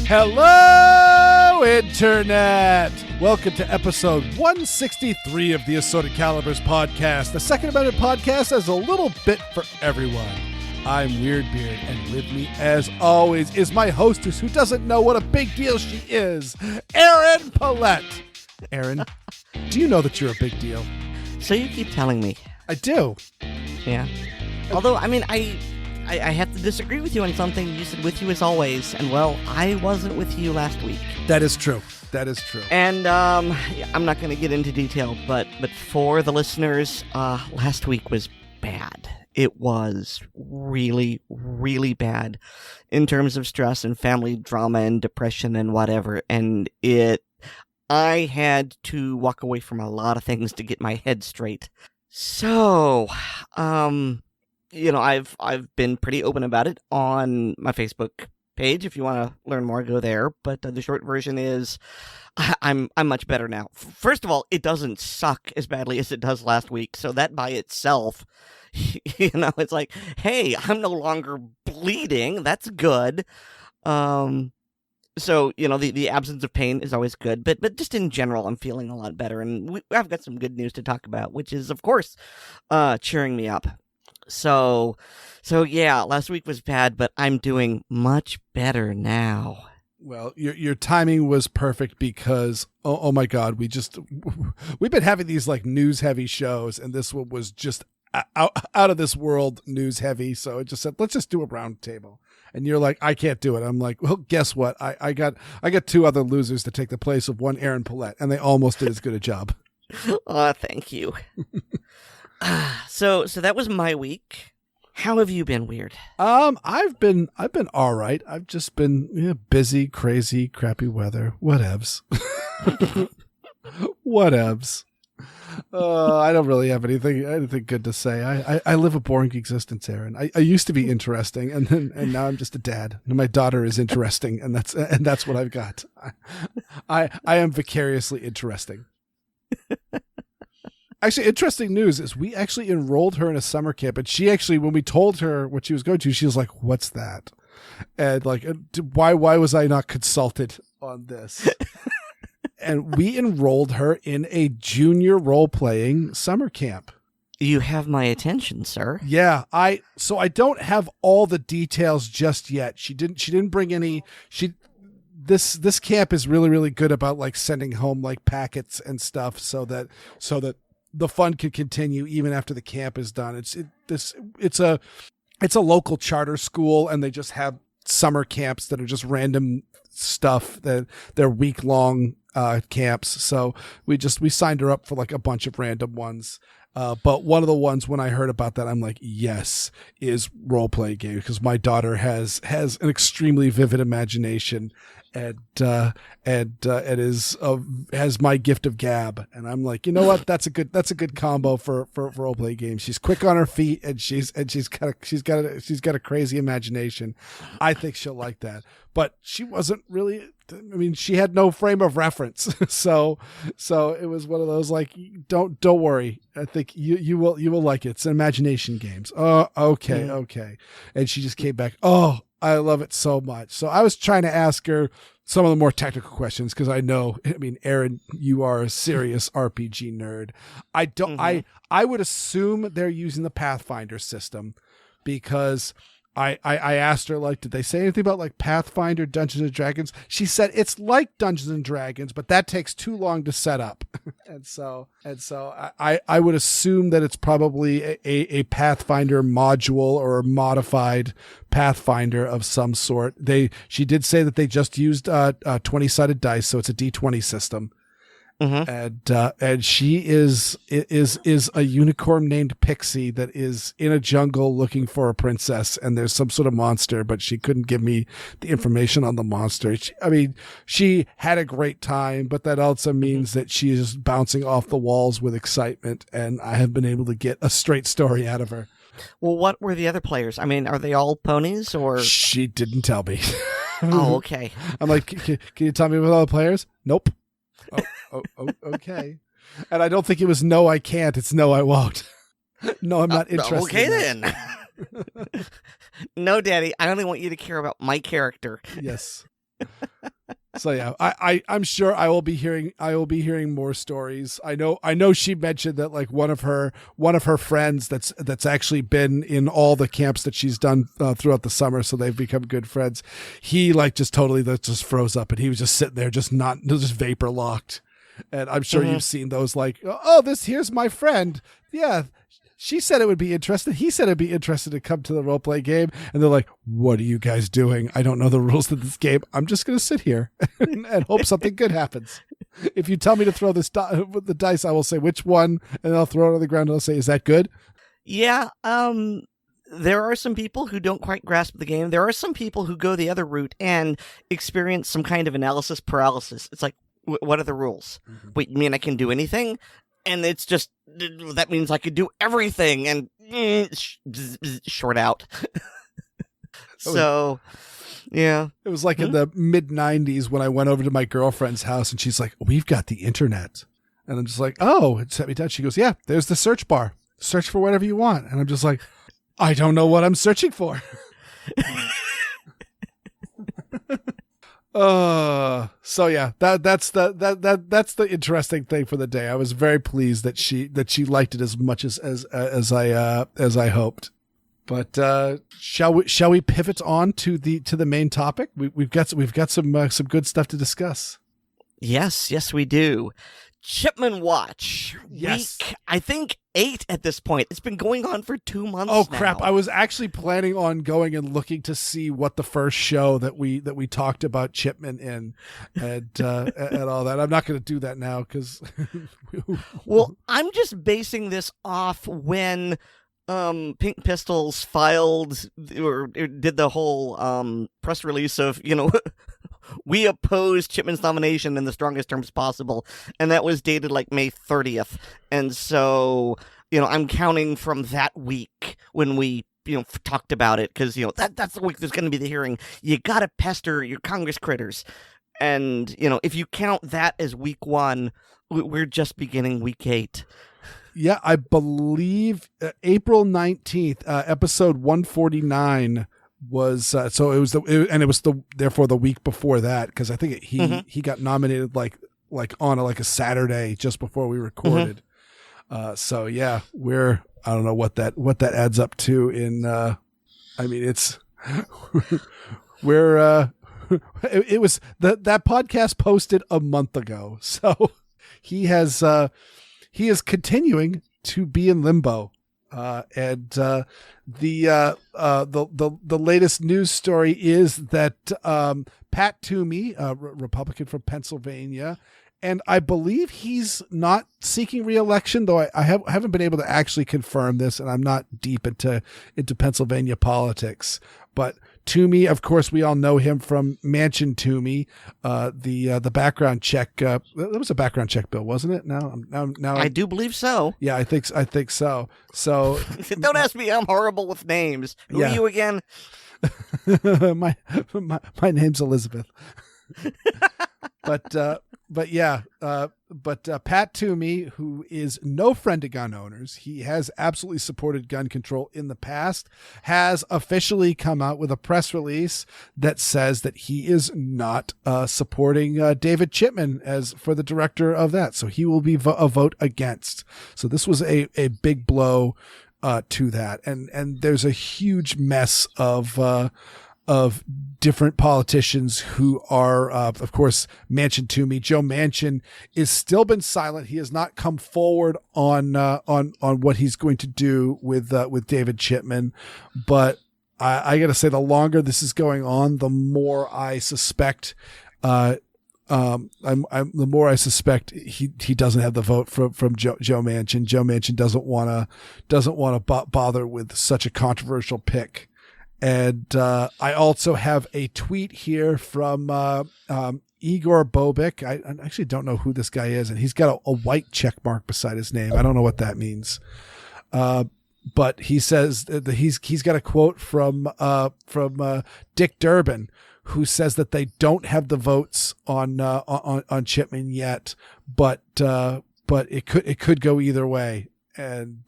Hello, Internet! Welcome to episode 163 of the Assorted Calibers podcast. The Second Amendment podcast has a little bit for everyone. I'm Weer'd, and with me, as always, is my hostess who doesn't know what a big deal she is, Erin Paulette. Erin, do you know that you're a big deal? So you keep telling me. I do. Yeah. Although, I mean, I have to disagree with you on something. You said with you as always, and well, I wasn't with you last week. That is true. That is true. And I'm not going to get into detail, but for the listeners, last week was bad. It was really, really bad in terms of stress and family drama and depression and whatever. And I had to walk away from a lot of things to get my head straight. So, you know, I've been pretty open about it on my Facebook page. If you want to learn more, go there. But the short version is I'm much better now. First of all, it doesn't suck as badly as it does last week. So that by itself, you know, it's like, hey, I'm no longer bleeding. That's good. So, you know, the absence of pain is always good. But just in general, I'm feeling a lot better. And I've got some good news to talk about, which is, of course, cheering me up. So yeah, last week was bad, but I'm doing much better now. Well, your timing was perfect because, oh my God, we've been having these like news heavy shows, and this one was just out of this world news heavy. So it just said, let's just do a round table. And you're like, I can't do it. I'm like, well, guess what? I got two other losers to take the place of one Erin Paulette, and they almost did as good a job. Oh, thank you. So that was my week. How have you been, Weer'd? I've been all right. I've just been busy, crazy, crappy weather. Whatevs. Whatevs. I don't really have anything good to say. I live a boring existence, Erin. I used to be interesting, and now I'm just a dad. And my daughter is interesting, and that's what I've got. I am vicariously interesting. Actually, interesting news is we actually enrolled her in a summer camp, and she actually, when we told her what she was going to, she was like, "What's that?" And like, why was I not consulted on this? And we enrolled her in a junior role-playing summer camp. You have my attention, sir. Yeah, so I don't have all the details just yet. She didn't bring any. This camp is really, really good about like sending home like packets and stuff so that the fun can continue even after the camp is done. It's a local charter school, and they just have summer camps that are just random stuff that they're week-long camps. So we signed her up for like a bunch of random ones. But one of the ones when I heard about that, I'm like, yes, is role-play game, because my daughter has an extremely vivid imagination, and has my gift of gab. And I'm like, you know what? That's a good combo for role-play games. She's quick on her feet, and she's got a crazy imagination. I think she'll like that. But she wasn't really. I mean, she had no frame of reference, so it was one of those like, don't worry. I think you will like it. It's an imagination games. Oh, okay. And she just came back. Oh, I love it so much. So I was trying to ask her some of the more technical questions, because I mean, Erin, you are a serious RPG nerd. I would assume they're using the Pathfinder system, because I asked her, like, did they say anything about like Pathfinder, Dungeons and Dragons? She said it's like Dungeons and Dragons, but that takes too long to set up. and so I would assume that it's probably a Pathfinder module or a modified Pathfinder of some sort. She did say that they just used 20-sided dice, so it's a D20 system. Mm-hmm. And she is a unicorn named Pixie that is in a jungle looking for a princess, and there's some sort of monster, but she couldn't give me the information on the monster. She had a great time, but that also means that she is bouncing off the walls with excitement, and I have been able to get a straight story out of her. Well, what were the other players? I mean, are they all ponies or? She didn't tell me. Oh, okay. I'm like, can you tell me about all the players? Nope. Okay. And I don't think it was no, I can't. It's no, I won't. No, I'm not interested. Okay, in then. No, Daddy, I only want you to care about my character. Yes. So yeah, I'm sure I will be hearing more stories. I know she mentioned that like one of her friends that's actually been in all the camps that she's done throughout the summer, so they've become good friends. He like just totally just froze up, and he was just sitting there just vapor locked. And I'm sure you've seen those like, oh, here's my friend. Yeah. She said it would be interesting. He said it'd be interesting to come to the role play game. And they're like, what are you guys doing? I don't know the rules of this game. I'm just going to sit here and hope something good happens. If you tell me to throw the dice, I will say which one, and I'll throw it on the ground and I'll say, is that good? Yeah. There are some people who don't quite grasp the game. There are some people who go the other route and experience some kind of analysis paralysis. It's like, what are the rules? Mm-hmm. Wait, you mean I can do anything? And it's just, that means I could do everything and short out. So, yeah. It was like in the mid 90s when I went over to my girlfriend's house and she's like, we've got the internet. And I'm just like, oh, it set me down. She goes, yeah, there's the search bar. Search for whatever you want. And I'm just like, I don't know what I'm searching for. So yeah, that's the interesting thing for the day. I was very pleased that she liked it as much as I hoped. But shall we pivot on to the main topic? We've got some good stuff to discuss. Yes, we do. Chipman Watch. Yes. Week, I think 8 at this point. It's been going on for 2 months now. Oh, now. crap. I was actually planning on going and looking to see what the first show that we talked about Chipman in and all that. I'm not going to do that now because... Well, I'm just basing this off when Pink Pistols filed or did the whole press release of, we oppose Chipman's nomination in the strongest terms possible. And that was dated like May 30th. And so, I'm counting from that week when we, talked about it. Because, that's the week there's going to be the hearing. You got to pester your Congress critters. And, if you count that as week 1, we're just beginning week 8. Yeah, I believe April 19th, episode 149 was so it was therefore the week before that, because I think he got nominated like on a Saturday just before we recorded. So yeah, I don't know what that adds up to in I mean it's it was that podcast posted a month ago, so he is continuing to be in limbo. And the latest news story is that Pat Toomey, a Republican from Pennsylvania, and I believe he's not seeking re-election, though I haven't been able to actually confirm this, and I'm not deep into Pennsylvania politics. But Toomey, of course, we all know him from Mansion Toomey, the background check. That was a background check bill, wasn't it? Now, I do believe so. Yeah, I think so. So don't ask me. I'm horrible with names. Who are you again? my name's Elizabeth. But Pat Toomey, who is no friend to gun owners, he has absolutely supported gun control in the past, has officially come out with a press release that says that he is not supporting David Chipman as for the director of that. So he will be a vote against. So this was a big blow to that. And there's a huge mess of different politicians who are, of course, Manchin Toomey. Joe Manchin is still been silent. He has not come forward on what he's going to do with David Chipman. But I got to say, the longer this is going on, the more I suspect, the more I suspect he doesn't have the vote from Joe Manchin. Joe Manchin doesn't want to bother with such a controversial pick. And I also have a tweet here from Igor Bobik. I actually don't know who this guy is, and he's got a white check mark beside his name. I don't know what that means. but he says that he's got a quote from Dick Durbin, who says that they don't have the votes on Chipman yet, but it could go either way. And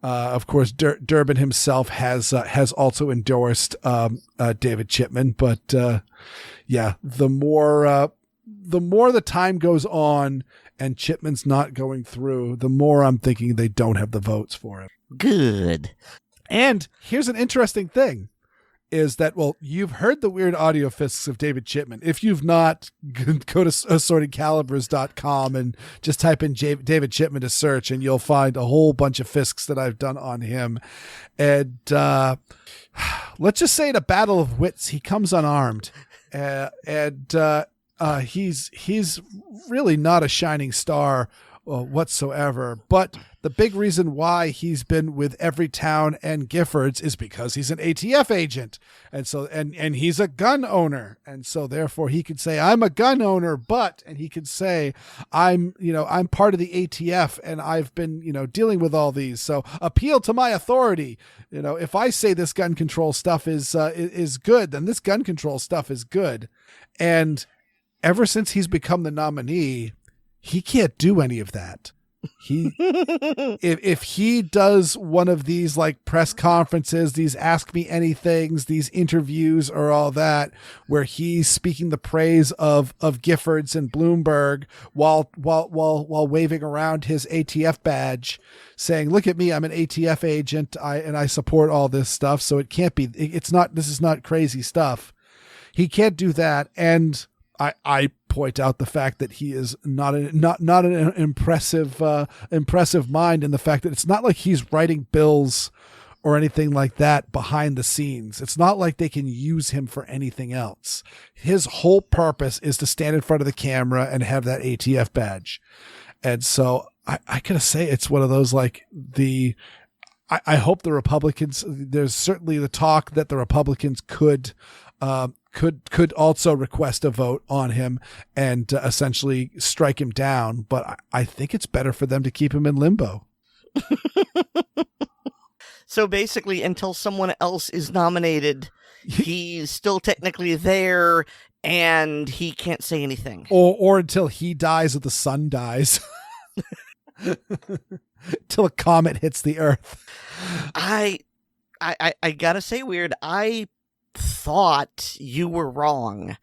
of course, Durbin himself has also endorsed David Chipman, but the more the time goes on and Chipman's not going through, the more I'm thinking they don't have the votes for him. Good. And here's an interesting thing. Is that, well, you've heard the weird audio fisks of David Chipman. If you've not, go to assortedcalibers.com and just type in David Chipman to search, and you'll find a whole bunch of fisks that I've done on him. And let's just say in a battle of wits, he comes unarmed. He's really not a shining star whatsoever. But the big reason why he's been with Everytown and Giffords is because he's an ATF agent. And so, and he's a gun owner. And so therefore he could say, I'm a gun owner, and he could say, I'm part of the ATF and I've been, dealing with all these. So appeal to my authority. If I say this gun control stuff is good, then this gun control stuff is good. And ever since he's become the nominee, he can't do any of that. If he does one of these like press conferences, these ask me anythings, these interviews or all that, where he's speaking the praise of Giffords and Bloomberg while waving around his ATF badge, saying, "Look at me, I'm an ATF agent, I support all this stuff." So it can't be. This is not crazy stuff. He can't do that, and I point out the fact that he is not an impressive mind, and the fact that it's not like he's writing bills or anything like that behind the scenes. It's not like they can use him for anything else. His whole purpose is to stand in front of the camera and have that ATF badge. And so I gotta say, it's one of those I hope the Republicans, there's certainly the talk that the Republicans could also request a vote on him and essentially strike him down. But I think it's better for them to keep him in limbo. So basically, until someone else is nominated, he's still technically there and he can't say anything. Or until he dies or the sun dies. Till a comet hits the earth. I gotta say, Weer'd, I thought you were wrong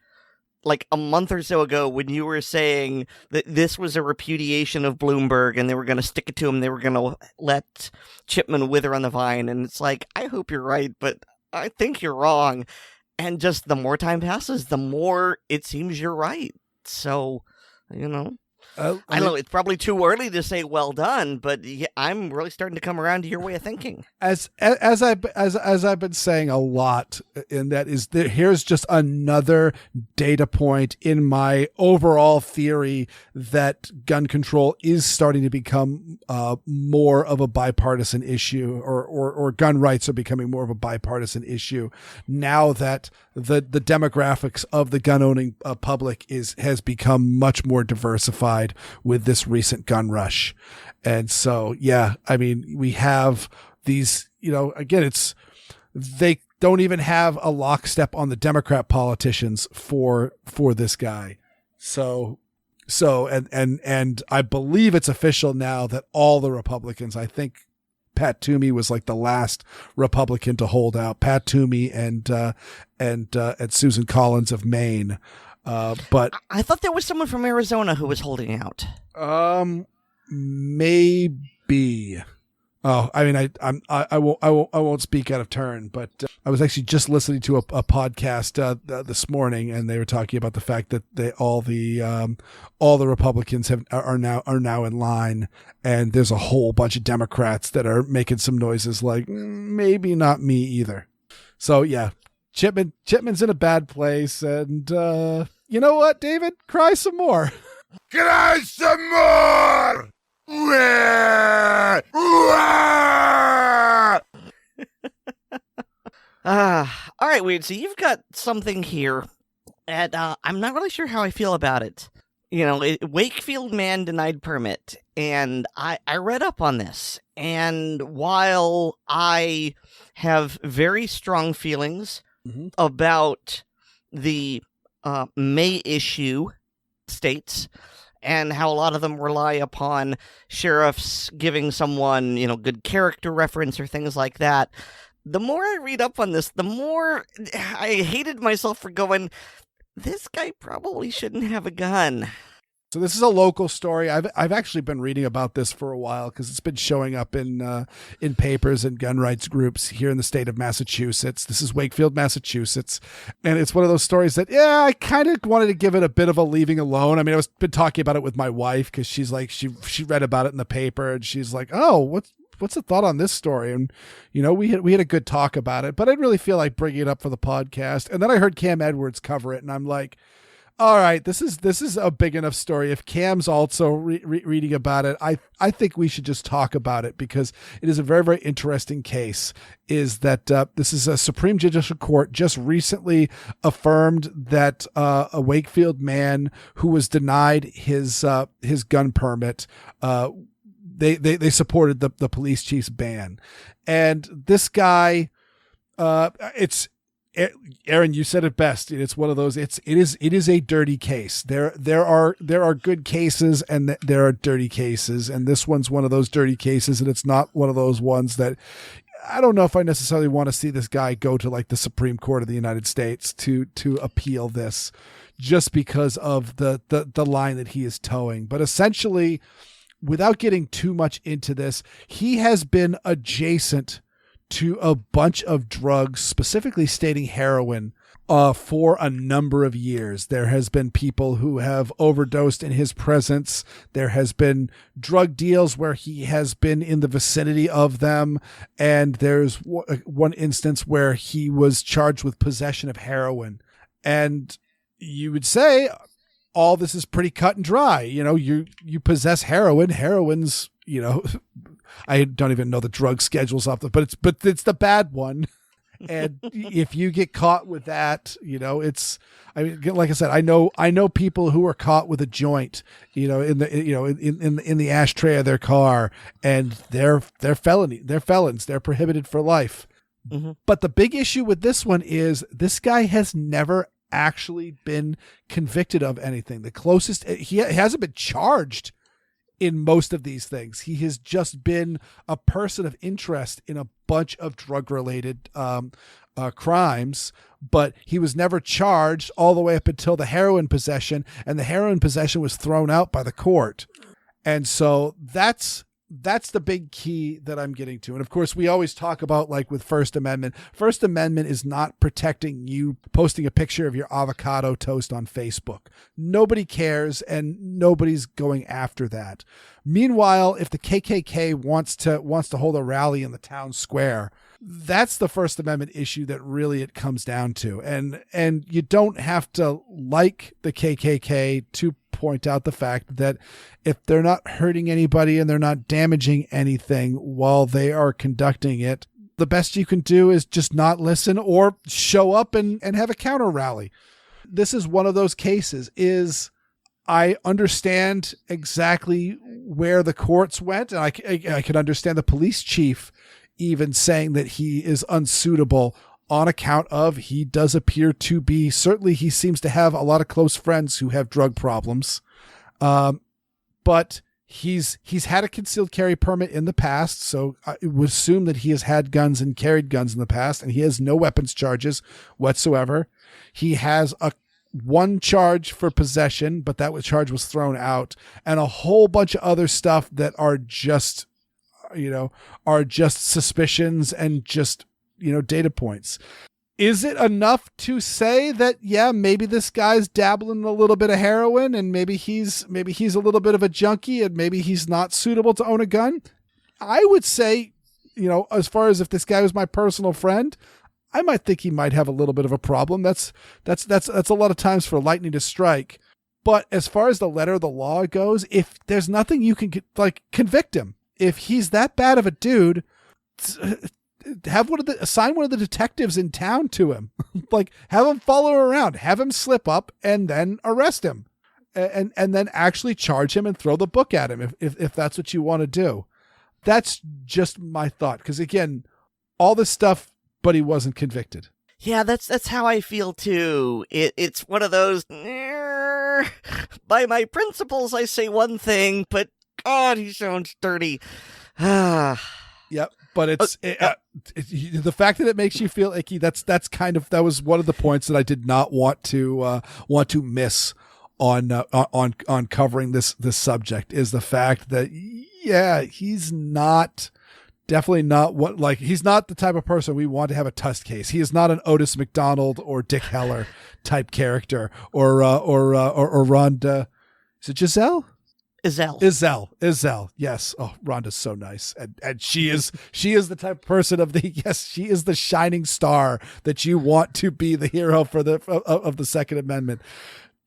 like a month or so ago when you were saying that this was a repudiation of Bloomberg and they were going to stick it to him. They were going to let Chipman wither on the vine. And it's like, I hope you're right, but I think you're wrong. And just the more time passes, the more it seems you're right. So, I don't know. It's probably too early to say well done, but yeah, I'm really starting to come around to your way of thinking. As I've been saying a lot, and that is that here's just another data point in my overall theory that gun control is starting to become more of a bipartisan issue, or gun rights are becoming more of a bipartisan issue now that the demographics of the gun owning public has become much more diversified with this recent gun rush. And so, yeah, I mean, we have these, again, they don't even have a lockstep on the Democrat politicians for this guy. So, and I believe it's official now that all the Republicans, I think Pat Toomey was like the last Republican to hold out. Pat Toomey and Susan Collins of Maine. But I thought there was someone from Arizona who was holding out. Maybe. Oh, I mean, I won't speak out of turn, but I was actually just listening to a podcast this morning, and they were talking about the fact that all the Republicans are now in line, and there's a whole bunch of Democrats that are making some noises like maybe not me either. So yeah. Chipman's in a bad place, and you know what, David? Cry some more. Cry some more! All right, Weer'd. So you've got something here, and I'm not really sure how I feel about it. Wakefield man denied permit, and I read up on this, And while I have very strong feelings about the May issue states and how a lot of them rely upon sheriffs giving someone, good character reference or things like that, the more I read up on this, the more I hated myself for going, this guy probably shouldn't have a gun. So this is a local story. I've actually been reading about this for a while because it's been showing up in papers and gun rights groups here in the state of Massachusetts. This is Wakefield, Massachusetts, and it's one of those stories that I kind of wanted to give it a bit of a leaving alone. I mean, been talking about it with my wife because she's like she read about it in the paper and she's like, oh, what's the thought on this story? And we had a good talk about it, but I didn't really feel like bringing it up for the podcast. And then I heard Cam Edwards cover it, and I'm like, all right, this is a big enough story. If Cam's also reading about it, I think we should just talk about it because it is a very, very interesting case. Is that this is a Supreme Judicial Court just recently affirmed that a Wakefield man who was denied his gun permit, they supported the police chief's ban, and this guy, Erin, you said it best. It's one of those. It is a dirty case. There are good cases and there are dirty cases, and this one's one of those dirty cases, and it's not one of those ones that I don't know if I necessarily want to see this guy go to like the Supreme Court of the United States to appeal this, just because of the line that he is towing. But essentially, without getting too much into this, he has been adjacent to a bunch of drugs, specifically stating heroin, for a number of years. There has been people who have overdosed in his presence. There has been drug deals where he has been in the vicinity of them. And there's one instance where he was charged with possession of heroin. And you would say all this is pretty cut and dry. You possess heroin. Heroin's, I don't even know the drug schedules off but it's the bad one. And if you get caught with that, like I said, I know people who are caught with a joint, in the ashtray of their car, and they're felons. They're prohibited for life. Mm-hmm. But the big issue with this one is this guy has never actually been convicted of anything. The closest, he hasn't been charged in most of these things. He has just been a person of interest in a bunch of drug-related crimes, but he was never charged all the way up until the heroin possession, and the heroin possession was thrown out by the court. And so that's the big key that I'm getting to. And of course, we always talk about, like with First Amendment. First Amendment is not protecting you posting a picture of your avocado toast on Facebook. Nobody cares, and nobody's going after that. Meanwhile, if the KKK wants to hold a rally in the town square, that's the First Amendment issue that really it comes down to. And you don't have to like the KKK to point out the fact that if they're not hurting anybody and they're not damaging anything while they are conducting it, the best you can do is just not listen or show up and have a counter rally. This is one of those cases. I understand exactly where the courts went, and I can understand the police chief even saying that he is unsuitable on account of he does appear to be, certainly he seems to have a lot of close friends who have drug problems. But he's had a concealed carry permit in the past. So I would assume that he has had guns and carried guns in the past, and he has no weapons charges whatsoever. He has one charge for possession, but that charge was thrown out, and a whole bunch of other stuff that are just suspicions and just, data points. Is it enough to say that, yeah, maybe this guy's dabbling in a little bit of heroin, and maybe he's a little bit of a junkie, and maybe he's not suitable to own a gun? I would say, as far as if this guy was my personal friend, I might think he might have a little bit of a problem. That's a lot of times for lightning to strike. But as far as the letter of the law goes, if there's nothing you can convict him, if he's that bad of a dude, assign one of the detectives in town to him, have him follow around, have him slip up, and then arrest him, and then actually charge him and throw the book at him if that's what you want to do. That's just my thought. Because again, all this stuff, but he wasn't convicted. Yeah, that's how I feel too. It's one of those, by my principles I say one thing, but God, he sounds dirty. Yep, but it's the fact that it makes you feel icky. That was one of the points that I did not want to miss on covering this subject, is the fact that he's definitely not he's not the type of person we want to have a test case. He is not an Otis McDonald or Dick Heller type character, or Rhonda. Is it Giselle? Izelle. Yes. Oh, Rhonda's so nice. And she is the type of person she is the shining star that you want to be the hero of the Second Amendment.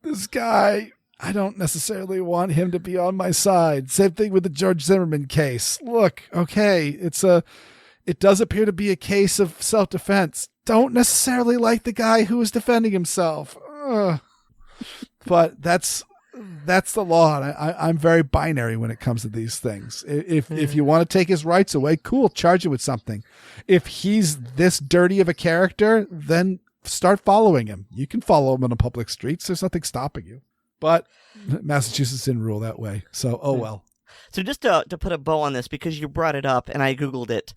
This guy, I don't necessarily want him to be on my side. Same thing with the George Zimmerman case. Look, okay, it does appear to be a case of self-defense. Don't necessarily like the guy who is defending himself. But that's the law, and I'm very binary when it comes to these things. If you want to take his rights away, cool, charge it with something. If he's this dirty of a character, then start following him. You can follow him on the public streets. There's nothing stopping you. But Massachusetts didn't rule that way, so well. So just to put a bow on this, because you brought it up and I Googled it,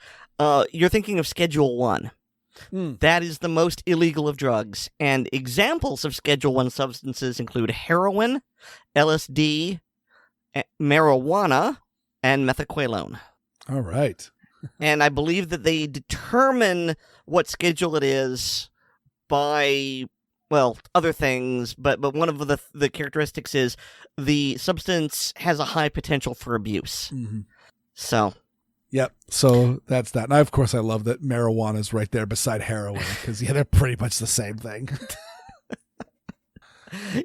you're thinking of Schedule 1. That is the most illegal of drugs, and examples of Schedule 1 substances include heroin, LSD, marijuana, and methaqualone. All right. And I believe that they determine what schedule it is by, well, other things, but one of the characteristics is the substance has a high potential for abuse. Mm-hmm. So... Yep. So that's that. And of course, I love that marijuana is right there beside heroin, because they're pretty much the same thing.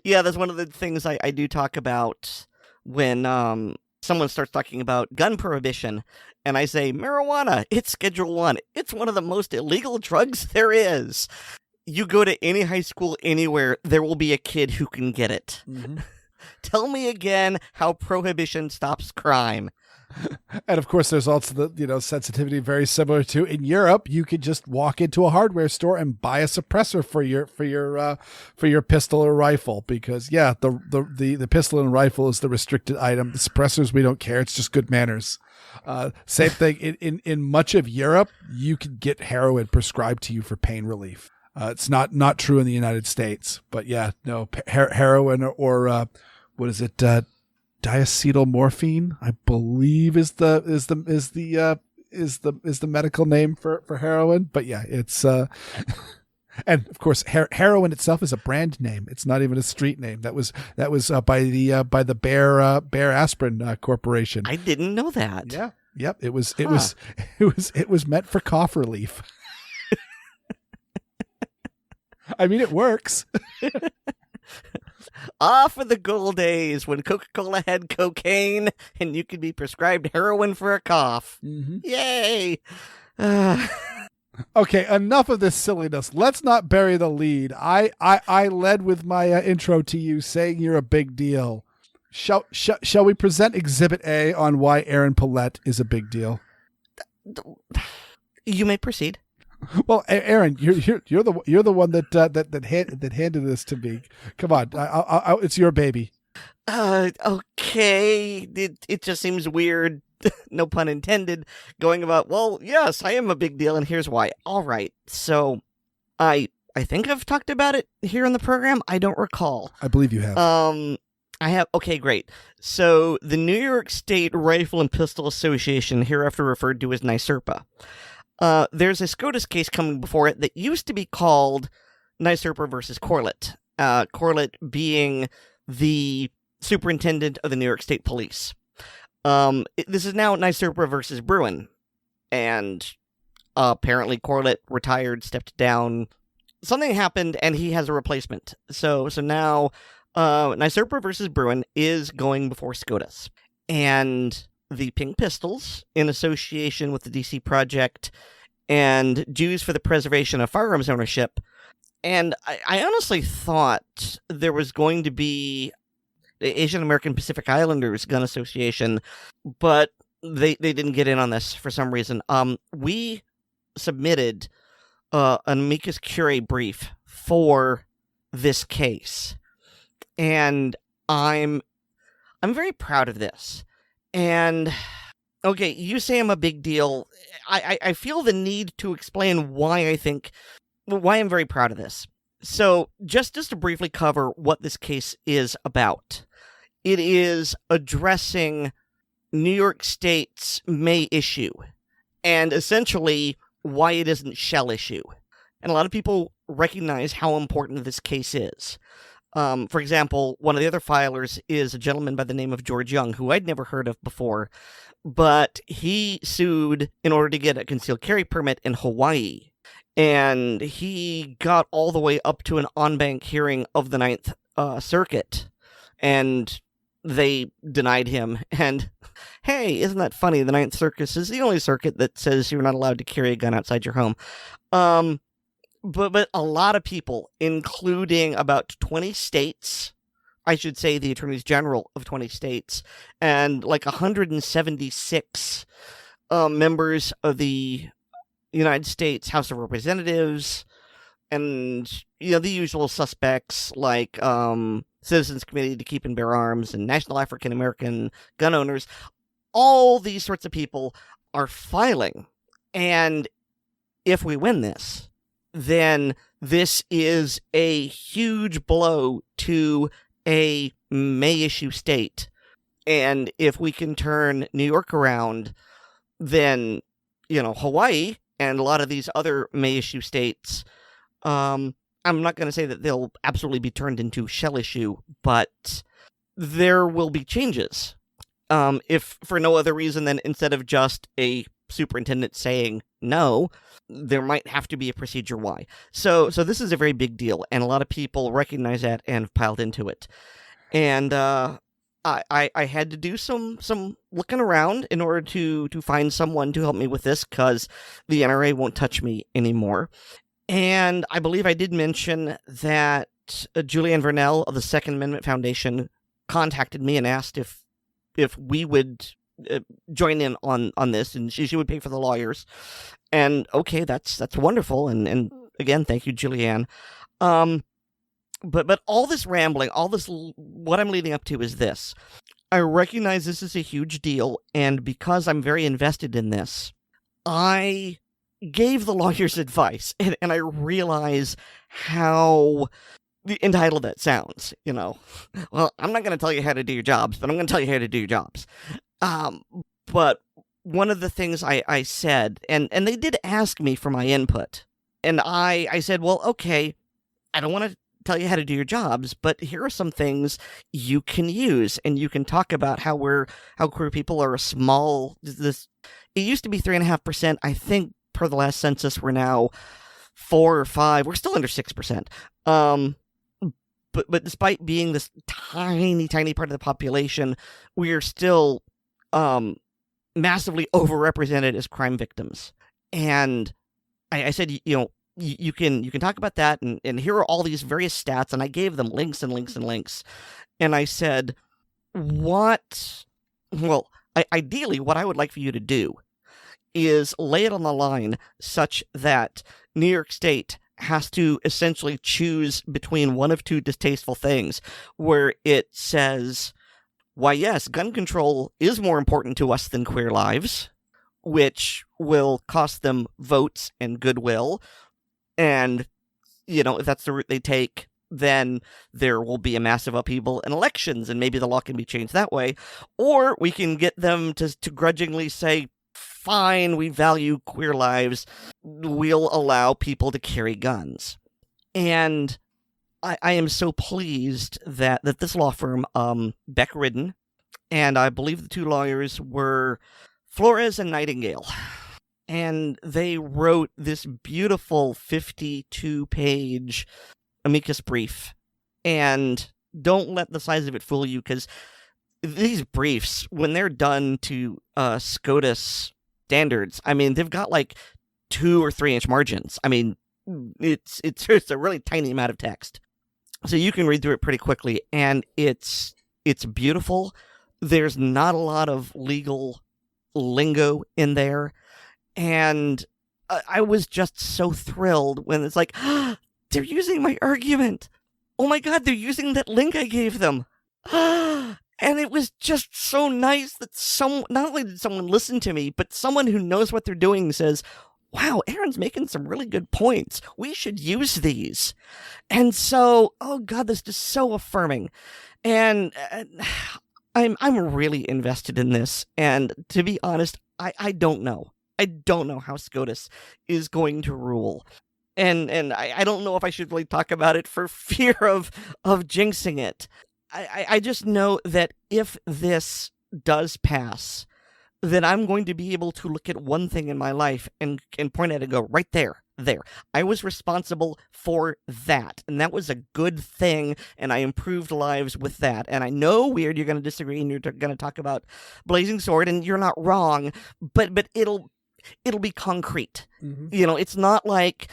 Yeah, that's one of the things I do talk about when someone starts talking about gun prohibition, and I say, marijuana, it's Schedule 1. It's one of the most illegal drugs there is. You go to any high school anywhere, there will be a kid who can get it. Mm-hmm. Tell me again how prohibition stops crime. And of course, there's also the sensitivity very similar to in Europe. You could just walk into a hardware store and buy a suppressor for your pistol or rifle, because the pistol and rifle is the restricted item. The suppressors, we don't care. It's just good manners. Same thing in much of Europe. You can get heroin prescribed to you for pain relief. It's not true in the United States, but heroin or what is it? Diacetylmorphine, I believe, is the medical name for heroin. But yeah, it's and of course heroin itself is a brand name. It's not even a street name. That was by the Bayer Aspirin Corporation. I didn't know that. Yeah. Yep. It was meant for cough relief. I mean, it works. For the good old days when Coca-Cola had cocaine and you could be prescribed heroin for a cough. Mm-hmm. Yay! Okay, enough of this silliness. Let's not bury the lead. I led with my intro to you saying you're a big deal. Shall we present Exhibit A on why Erin Paulette is a big deal? You may proceed. Well, Erin, you're the one that handed this to me. Come on, it's your baby. Okay. It just seems weird, no pun intended, going about, well, yes, I am a big deal, and here's why. All right, so I think I've talked about it here on the program. I don't recall. I believe you have. I have. Okay, great. So the New York State Rifle and Pistol Association, hereafter referred to as NYSRPA. There's a SCOTUS case coming before it that used to be called NYSRPA versus Corlett. Corlett being the superintendent of the New York State Police. This is now NYSRPA versus Bruen. And apparently Corlett retired, stepped down. Something happened, and he has a replacement. So now NYSRPA versus Bruen is going before SCOTUS. And the Pink Pistols, in association with the DC Project and Jews for the Preservation of Firearms Ownership. And I honestly thought there was going to be the Asian American Pacific Islanders Gun Association, but they didn't get in on this for some reason. We submitted an amicus curiae brief for this case, and I'm very proud of this. And okay, you say I'm a big deal. I feel the need to explain why I'm very proud of this. So just to briefly cover what this case is about. It is addressing New York State's May issue, and essentially why it isn't shell issue. And a lot of people recognize how important this case is. For example, one of the other filers is a gentleman by the name of George Young, who I'd never heard of before, but he sued in order to get a concealed carry permit in Hawaii. And he got all the way up to an en-banc hearing of the Ninth Circuit, and they denied him. And hey, isn't that funny? The Ninth Circuit is the only circuit that says you're not allowed to carry a gun outside your home. But a lot of people, including about 20 states, I should say the attorneys general of 20 states, and like 176 members of the United States House of Representatives, and the usual suspects like Citizens Committee to Keep and Bear Arms and National African American Gun Owners, all these sorts of people are filing. And if we win this, then this is a huge blow to a May issue state. And if we can turn New York around, then, Hawaii and a lot of these other May issue states, I'm not going to say that they'll absolutely be turned into shell issue, but there will be changes. If for no other reason than instead of just a superintendent saying no, there might have to be a procedure why. So this is a very big deal, and a lot of people recognize that and have piled into it. And I had to do some looking around in order to find someone to help me with this, because the NRA won't touch me anymore. And I believe I did mention that Julianne Vernell of the Second Amendment Foundation contacted me and asked if we would join in on this, and she would pay for the lawyers. And okay, that's wonderful. And again, thank you, Julianne. But all this rambling, all this, what I'm leading up to is this. I recognize this is a huge deal, and because I'm very invested in this, I gave the lawyers advice, and I realize how entitled that sounds, Well, I'm not going to tell you how to do your jobs, but I'm going to tell you how to do your jobs. But one of the things I said, and they did ask me for my input, and I said, well, okay, I don't want to tell you how to do your jobs, but here are some things you can use, and you can talk about how queer people are a small, it used to be 3.5%, I think per the last census, we're now 4 or 5, we're still under 6%. But despite being this tiny part of the population, we are still massively overrepresented as crime victims. And I said, you can talk about that, and here are all these various stats, and I gave them links and links and links. And I said, ideally, what I would like for you to do is lay it on the line such that New York State has to essentially choose between one of two distasteful things, where it says, why, yes, gun control is more important to us than queer lives, which will cost them votes and goodwill. And, if that's the route they take, then there will be a massive upheaval in elections, and maybe the law can be changed that way. Or we can get them to grudgingly say, fine, we value queer lives, we'll allow people to carry guns. And I am so pleased that this law firm, Weer'd, and I believe the two lawyers were Flores and Nightingale, and they wrote this beautiful 52-page amicus brief. And don't let the size of it fool you, because these briefs, when they're done to SCOTUS standards, they've got like 2 or 3 inch margins. It's a really tiny amount of text, so you can read through it pretty quickly, and it's beautiful. There's not a lot of legal lingo in there. And I was just so thrilled when it's like, they're using my argument. Oh my God, they're using that link I gave them. And it was just so nice that not only did someone listen to me, but someone who knows what they're doing says, wow, Erin's making some really good points. We should use these. And so, oh God, this is just so affirming. And I'm really invested in this. And to be honest, I don't know. I don't know how SCOTUS is going to rule. And I don't know if I should really talk about it for fear of jinxing it. I just know that if this does pass, then I'm going to be able to look at one thing in my life and point at it and go, right there. I was responsible for that, and that was a good thing, and I improved lives with that. And I know, Weer'd, you're going to disagree, and you're going to talk about Blazing Sword, and you're not wrong, but it'll be concrete. Mm-hmm. You know, it's not like,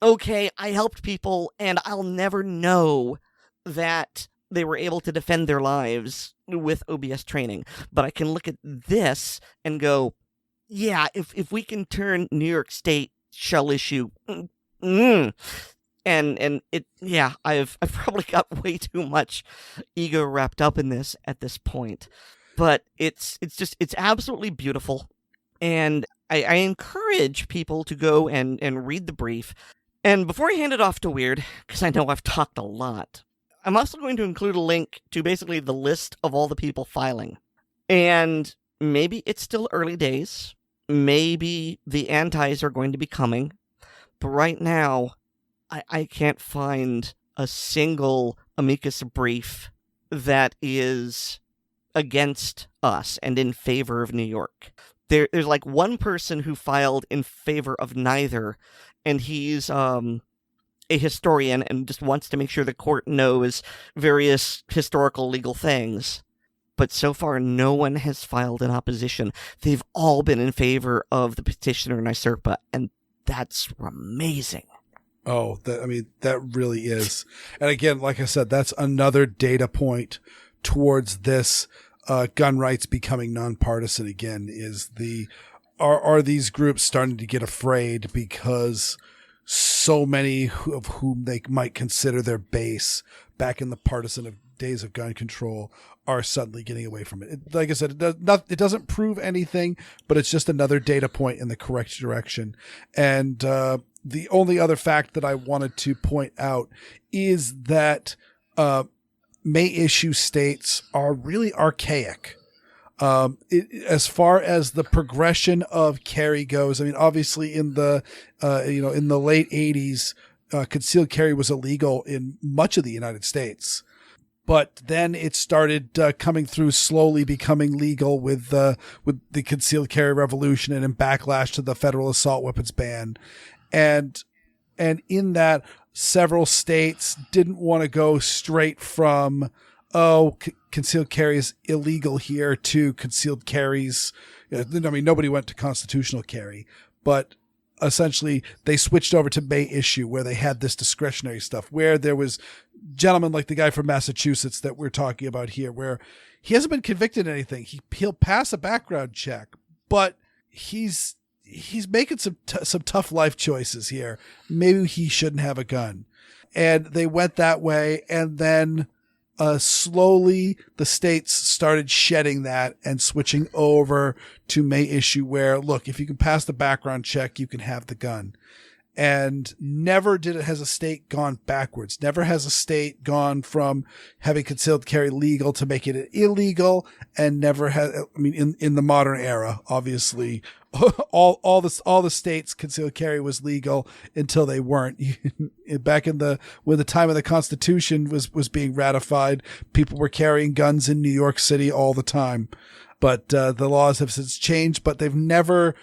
okay, I helped people, and I'll never know that they were able to defend their lives with OBS training. But I can look at this and go, yeah, if we can turn New York State shell issue, and it, yeah, I've probably got way too much ego wrapped up in this at this point. But it's absolutely beautiful, and I encourage people to go and read the brief. And before I hand it off to Weer'd, because I know I've talked a lot, I'm also going to include a link to basically the list of all the people filing. And maybe it's still early days. Maybe the antis are going to be coming. But right now, I can't find a single Amicus brief that is against us and in favor of New York. There's like one person who filed in favor of neither, and he's a historian and just wants to make sure the court knows various historical legal things. But so far, no one has filed in opposition. They've all been in favor of the petitioner NYSRPA, and that's amazing. Oh, that really is. And again, like I said, that's another data point towards this gun rights becoming nonpartisan again. Are these groups starting to get afraid because so many of whom they might consider their base back in the partisan days of gun control are suddenly getting away from it. Like I said, it doesn't prove anything, but it's just another data point in the correct direction. And the only other fact that I wanted to point out is that May issue states are really archaic. As far as the progression of carry goes, I mean, obviously in the late 80s, concealed carry was illegal in much of the United States. But then it started coming through, slowly becoming legal with the concealed carry revolution and in backlash to the federal assault weapons ban. And in that, several states didn't want to go straight from, concealed carry is illegal here to concealed carries. I mean, nobody went to constitutional carry, but essentially they switched over to May issue, where they had this discretionary stuff, where there was gentlemen like the guy from Massachusetts that we're talking about here, where he hasn't been convicted of anything. He'll pass a background check, but he's making some tough life choices here. Maybe he shouldn't have a gun. And they went that way. And then slowly the states started shedding that and switching over to May issue, where, look, if you can pass the background check, you can have the gun. And never has a state gone backwards. Never has a state gone from having concealed carry legal to making it illegal. And never has, I mean, in the modern era, obviously, all the states concealed carry was legal until they weren't. Back when the time of the Constitution was being ratified, people were carrying guns in New York City all the time. But the laws have since changed, but they've never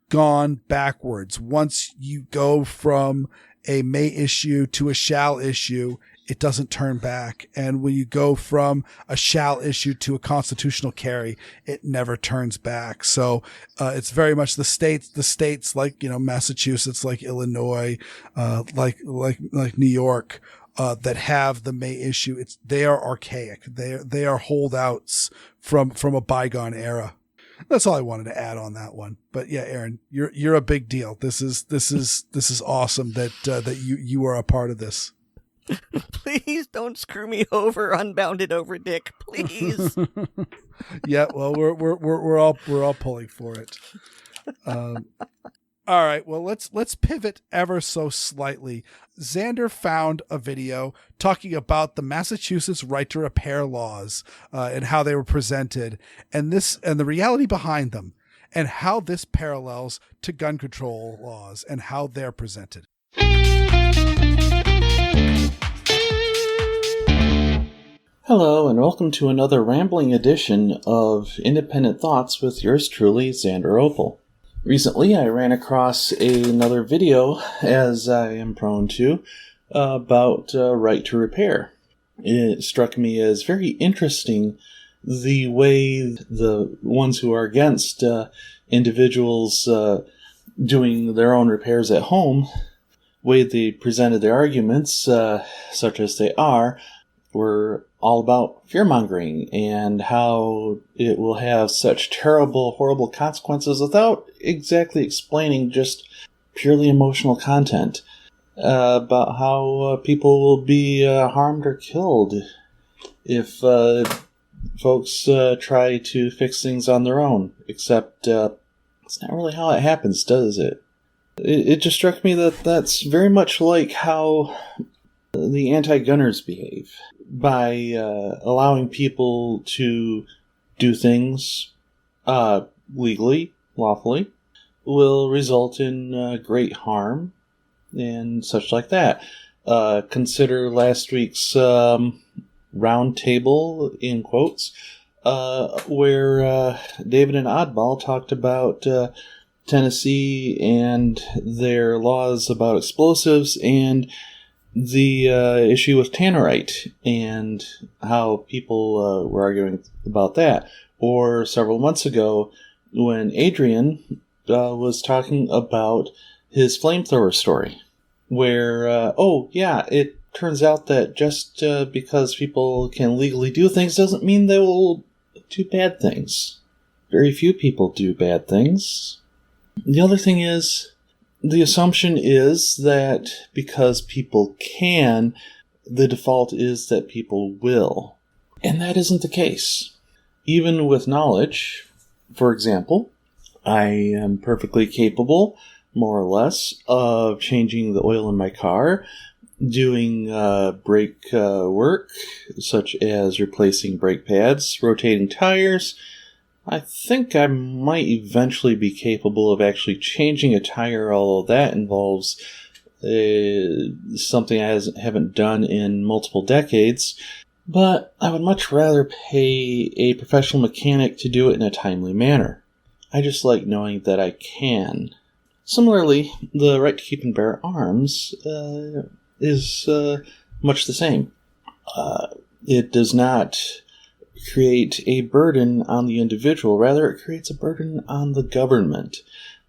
gone backwards. Once you go from a may issue to a shall issue, it doesn't turn back. And when you go from a shall issue to a constitutional carry, it never turns back. So it's very much the states like, Massachusetts, like Illinois, like New York, that have the May issue. They are archaic. They are holdouts from a bygone era. That's all I wanted to add on that one. But yeah, Erin, you're a big deal. This is awesome that you are a part of this. Please don't screw me over, Unbounded Over Dick. Please. Yeah, well, we're all pulling for it. All right, well, let's pivot ever so slightly. Xander found a video talking about the Massachusetts right to repair laws and how they were presented, and the reality behind them, and how this parallels to gun control laws and how they're presented. Hello, and welcome to another rambling edition of Independent Thoughts with yours truly, Xander Opal. Recently, I ran across another video, as I am prone to, about right to repair. It struck me as very interesting the way the ones who are against individuals doing their own repairs at home, way they presented their arguments, such as they are, were all about fear-mongering and how it will have such terrible, horrible consequences without exactly explaining, just purely emotional content about how people will be harmed or killed if folks try to fix things on their own. Except it's not really how it happens, does it? It just struck me that that's very much like how the anti-gunners behave. By allowing people to do things legally, lawfully, will result in great harm and such like that. Consider last week's round table, in quotes, where David and Oddball talked about Tennessee and their laws about explosives and the issue with tannerite and how people were arguing about that. Or several months ago when Adrian was talking about his flamethrower story, where, it turns out that just because people can legally do things doesn't mean they will do bad things. Very few people do bad things. The other thing is, the assumption is that because people can, the default is that people will. And that isn't the case. Even with knowledge, for example, I am perfectly capable, more or less, of changing the oil in my car, doing brake work, such as replacing brake pads, rotating tires. I think I might eventually be capable of actually changing a tire, although that involves something I haven't done in multiple decades. But I would much rather pay a professional mechanic to do it in a timely manner. I just like knowing that I can. Similarly, the right to keep and bear arms is much the same. It does not create a burden on the individual. Rather, it creates a burden on the government.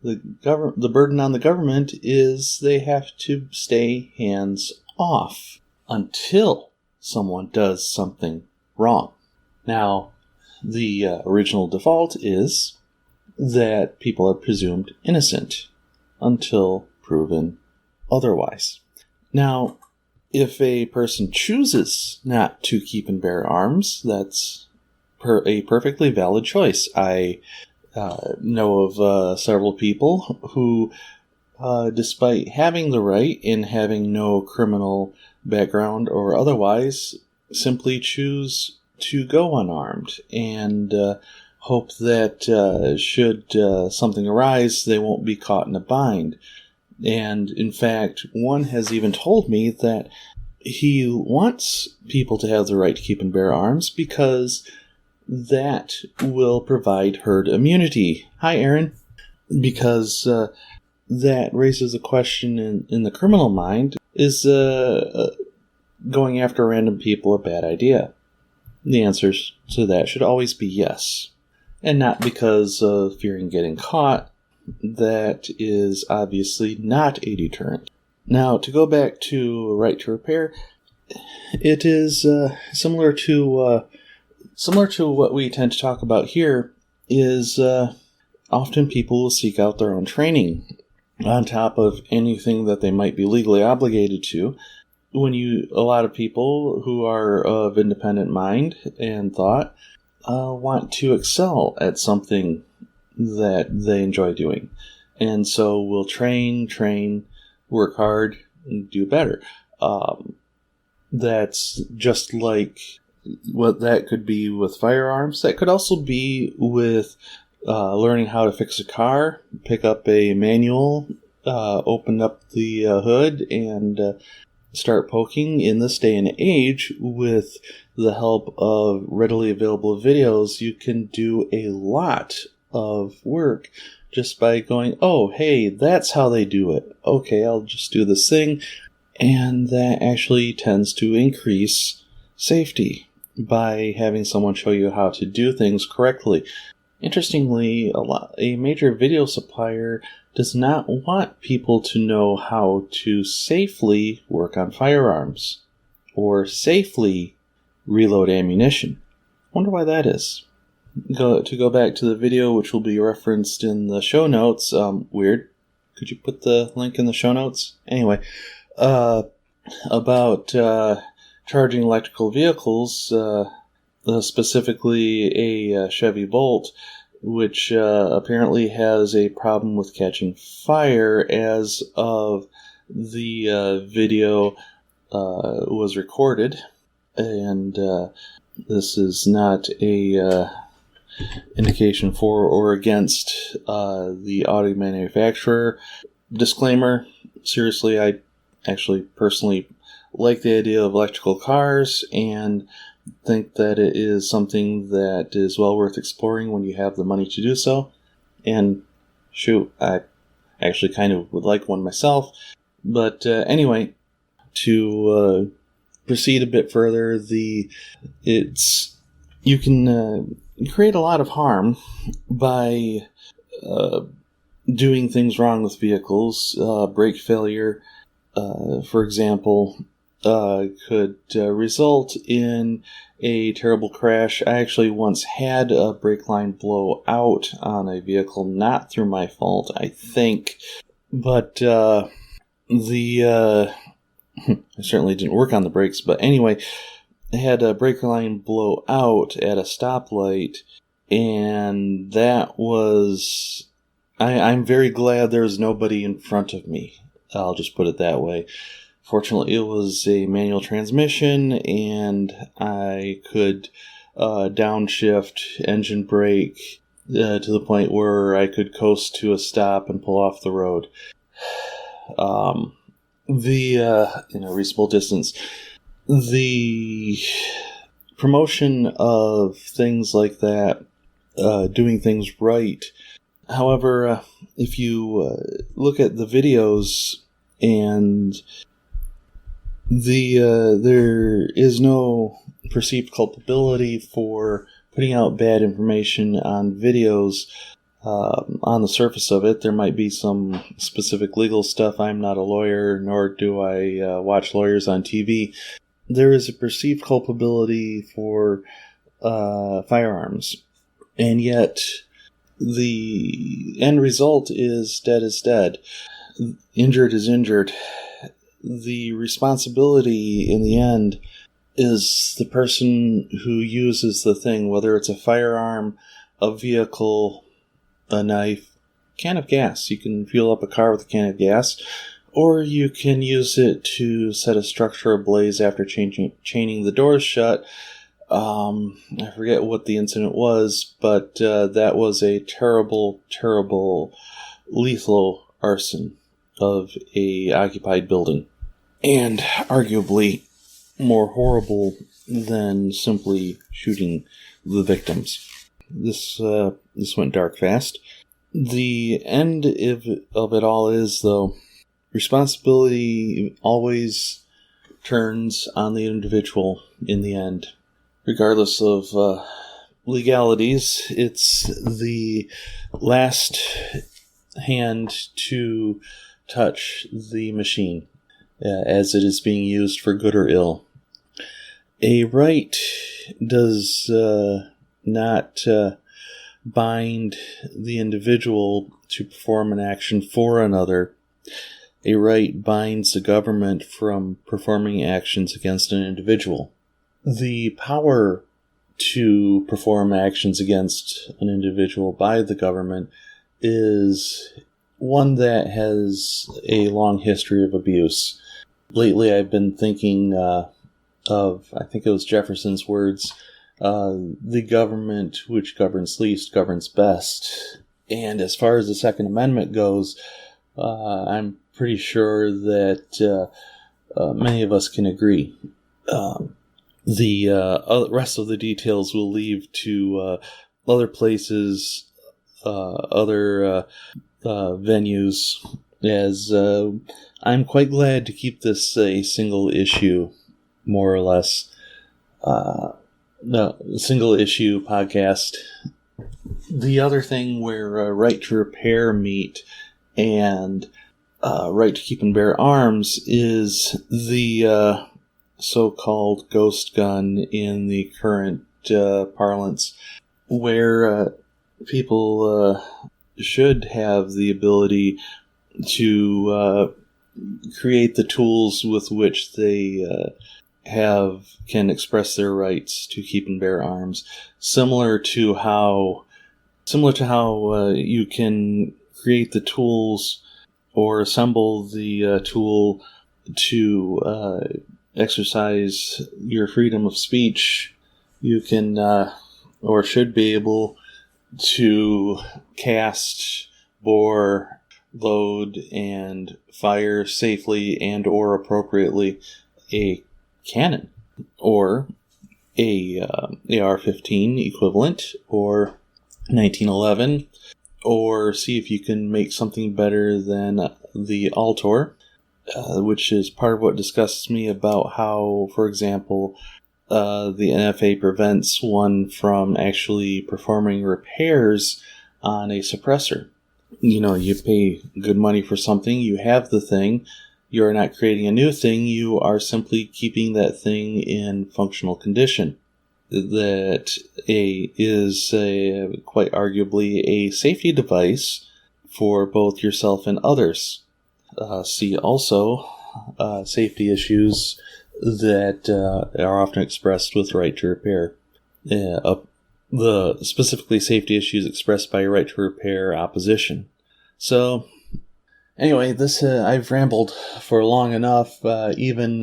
The burden on the government is they have to stay hands off until someone does something wrong. Now, the original default is that people are presumed innocent until proven otherwise. Now, if a person chooses not to keep and bear arms, that's a perfectly valid choice. I know of several people who, despite having the right and having no criminal background or otherwise, simply choose to go unarmed and hope that should something arise, they won't be caught in a bind. And in fact, one has even told me that he wants people to have the right to keep and bear arms because that will provide herd immunity. Hi, Erin. Because that raises a question in the criminal mind, is going after random people a bad idea? The answer to that should always be yes. And not because of fearing getting caught. That is obviously not a deterrent. Now, to go back to right to repair, it is similar to what we tend to talk about here is often people will seek out their own training on top of anything that they might be legally obligated to. A lot of people who are of independent mind and thought want to excel at something that they enjoy doing. And so will train, work hard, and do better. That's just like what that could be with firearms. That could also be with learning how to fix a car, pick up a manual, open up the hood, and start poking. In this day and age, with the help of readily available videos, you can do a lot of work just by going, oh, hey, that's how they do it. Okay, I'll just do this thing. And that actually tends to increase safety by having someone show you how to do things correctly. Interestingly, a major video supplier does not want people to know how to safely work on firearms or safely reload ammunition. Wonder why that is. To go back to the video, which will be referenced in the show notes. Weer'd, could you put the link in the show notes? Anyway, about charging electrical vehicles, specifically a Chevy Bolt, which apparently has a problem with catching fire as of the video was recorded. And this is not a indication for or against the auto manufacturer. Disclaimer, seriously, I actually personally like the idea of electrical cars and think that it is something that is well worth exploring when you have the money to do so. And shoot, I actually kind of would like one myself. But anyway, to proceed a bit further, you can create a lot of harm by doing things wrong with vehicles. Brake failure, for example, could result in a terrible crash. I actually once had a brake line blow out on a vehicle, not through my fault, I think. But I certainly didn't work on the brakes. But anyway, I had a brake line blow out at a stoplight, and that was... I'm very glad there was nobody in front of me. I'll just put it that way. Fortunately, it was a manual transmission, and I could downshift, engine brake, to the point where I could coast to a stop and pull off the road. In a reasonable distance. The promotion of things like that, doing things right. However, if you look at the videos, and there is no perceived culpability for putting out bad information on videos. On the surface of it, there might be some specific legal stuff. I'm not a lawyer, nor do I watch lawyers on TV. There is a perceived culpability for firearms, and yet the end result is dead. Injured is injured. The responsibility in the end is the person who uses the thing, whether it's a firearm, a vehicle, a knife, can of gas. You can fuel up a car with a can of gas, or you can use it to set a structure ablaze after chaining the doors shut. I forget what the incident was, but that was a terrible, terrible, lethal arson of a occupied building, and arguably more horrible than simply shooting the victims. This went dark fast. The end of it all is, though, responsibility always turns on the individual in the end. Regardless of legalities, it's the last hand to touch the machine as it is being used for good or ill. A right does not bind the individual to perform an action for another. A right binds the government from performing actions against an individual. The power to perform actions against an individual by the government is one that has a long history of abuse. Lately, I've been thinking of, I think it was Jefferson's words, the government which governs least governs best. And as far as the Second Amendment goes, I'm pretty sure that many of us can agree. The rest of the details we'll leave to other places, other venues, as I'm quite glad to keep this a single issue, more or less. Single issue podcast. The other thing where right to repair meet and right to keep and bear arms is the so-called ghost gun in the current parlance, where people should have the ability to create the tools with which they can express their rights to keep and bear arms, similar to how you can create the tools or assemble the tool to exercise your freedom of speech. You can or should be able to cast, bore, load, and fire safely and or appropriately a cannon, or a AR-15 equivalent, or 1911, or see if you can make something better than the Altor, which is part of what disgusts me about how, for example, the NFA prevents one from actually performing repairs on a suppressor. You know, you pay good money for something, you have the thing, you're not creating a new thing, you are simply keeping that thing in functional condition. That is quite arguably a safety device for both yourself and others. See also safety issues that are often expressed with right to repair. The specifically safety issues expressed by right to repair opposition. So, anyway, this I've rambled for long enough, even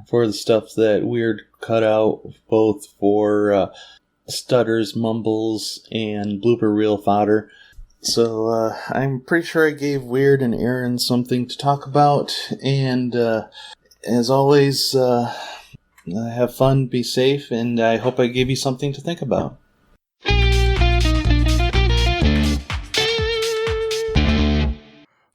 for the stuff that Weer'd cut out, both for stutters, mumbles, and blooper reel fodder. So I'm pretty sure I gave Weer'd and Erin something to talk about, and as always, have fun, be safe, and I hope I gave you something to think about.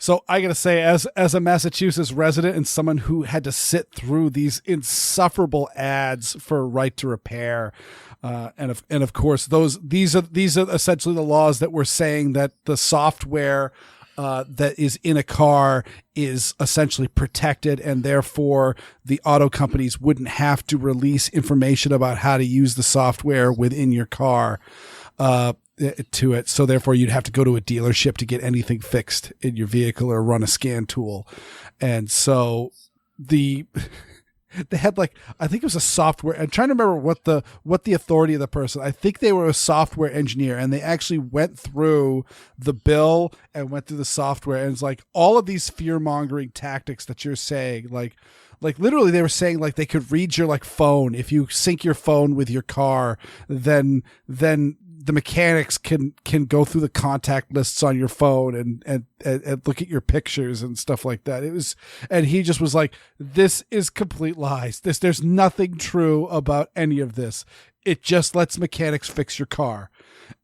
So I gotta say, as a Massachusetts resident and someone who had to sit through these insufferable ads for right to repair, and of course these are essentially the laws that were saying that the software that is in a car is essentially protected, and therefore the auto companies wouldn't have to release information about how to use the software within your car to it. So therefore you'd have to go to a dealership to get anything fixed in your vehicle or run a scan tool. And so they had, like, I think it was a software, I'm trying to remember what the authority of the person, I think they were a software engineer, and they actually went through the bill and went through the software, and it's like all of these fear-mongering tactics that you're saying, like literally they were saying, like, they could read your, like, phone. If you sync your phone with your car, then the mechanics can go through the contact lists on your phone and look at your pictures and stuff like that. And he just was like, this is complete lies. There's nothing true about any of this. It just lets mechanics fix your car.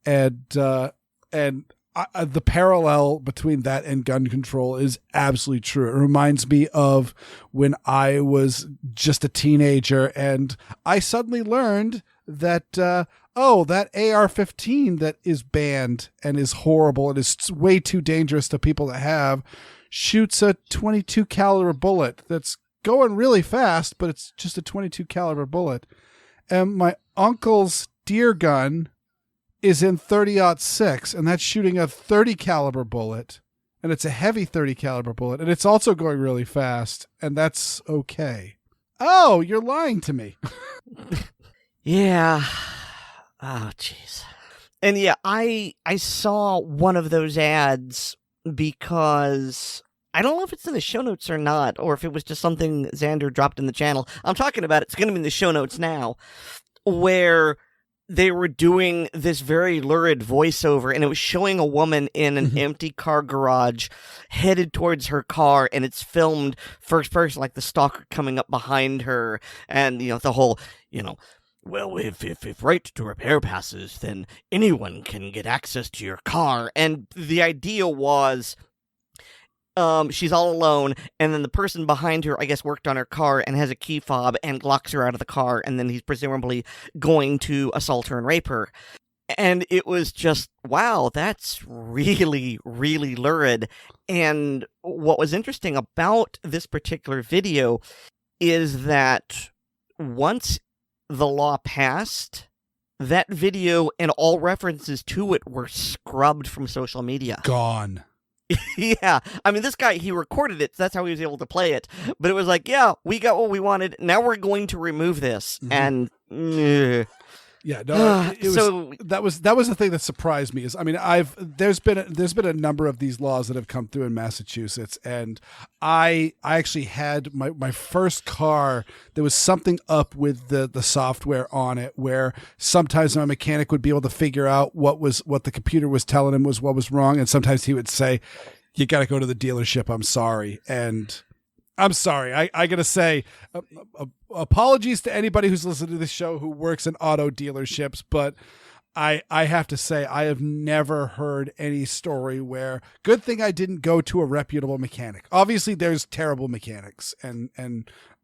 And the parallel between that and gun control is absolutely true. It reminds me of when I was just a teenager and I suddenly learned that, that AR-15 that is banned and is horrible and is way too dangerous to people to have shoots a 22 caliber bullet that's going really fast, but it's just a 22 caliber bullet. And my uncle's deer gun is in 30-06, and that's shooting a 30 caliber bullet, and it's a heavy 30 caliber bullet, and it's also going really fast, and that's okay. Oh, you're lying to me. Yeah. Oh, jeez. And yeah, I saw one of those ads because I don't know if it's in the show notes or not, or if it was just something Xander dropped in the channel. I'm talking about it. It's going to be in the show notes now, where they were doing this very lurid voiceover, and it was showing a woman in an empty car garage headed towards her car, and it's filmed first person, like the stalker coming up behind her, and, you know, the whole, you know, well, if right to repair passes, then anyone can get access to your car. And the idea was, she's all alone, and then the person behind her, I guess, worked on her car and has a key fob and locks her out of the car, and then he's presumably going to assault her and rape her. And it was just, wow, that's really, really lurid. And what was interesting about this particular video is that once the law passed, that video and all references to it were scrubbed from social media. Gone. Yeah. I mean, this guy, he recorded it, so that's how he was able to play it. But it was like, yeah, we got what we wanted. Now we're going to remove this. And yeah, no, it was, so that was the thing that surprised me. Is, I mean, there's been a number of these laws that have come through in Massachusetts, and I actually had my first car. There was something up with the software on it where sometimes my mechanic would be able to figure out what the computer was telling him was what was wrong, and sometimes he would say, "You got to go to the dealership. I'm sorry." And I'm sorry. I got to say, apologies to anybody who's listening to this show who works in auto dealerships, but I have to say I have never heard any story where, good thing I didn't go to a reputable mechanic. Obviously, there's terrible mechanics, and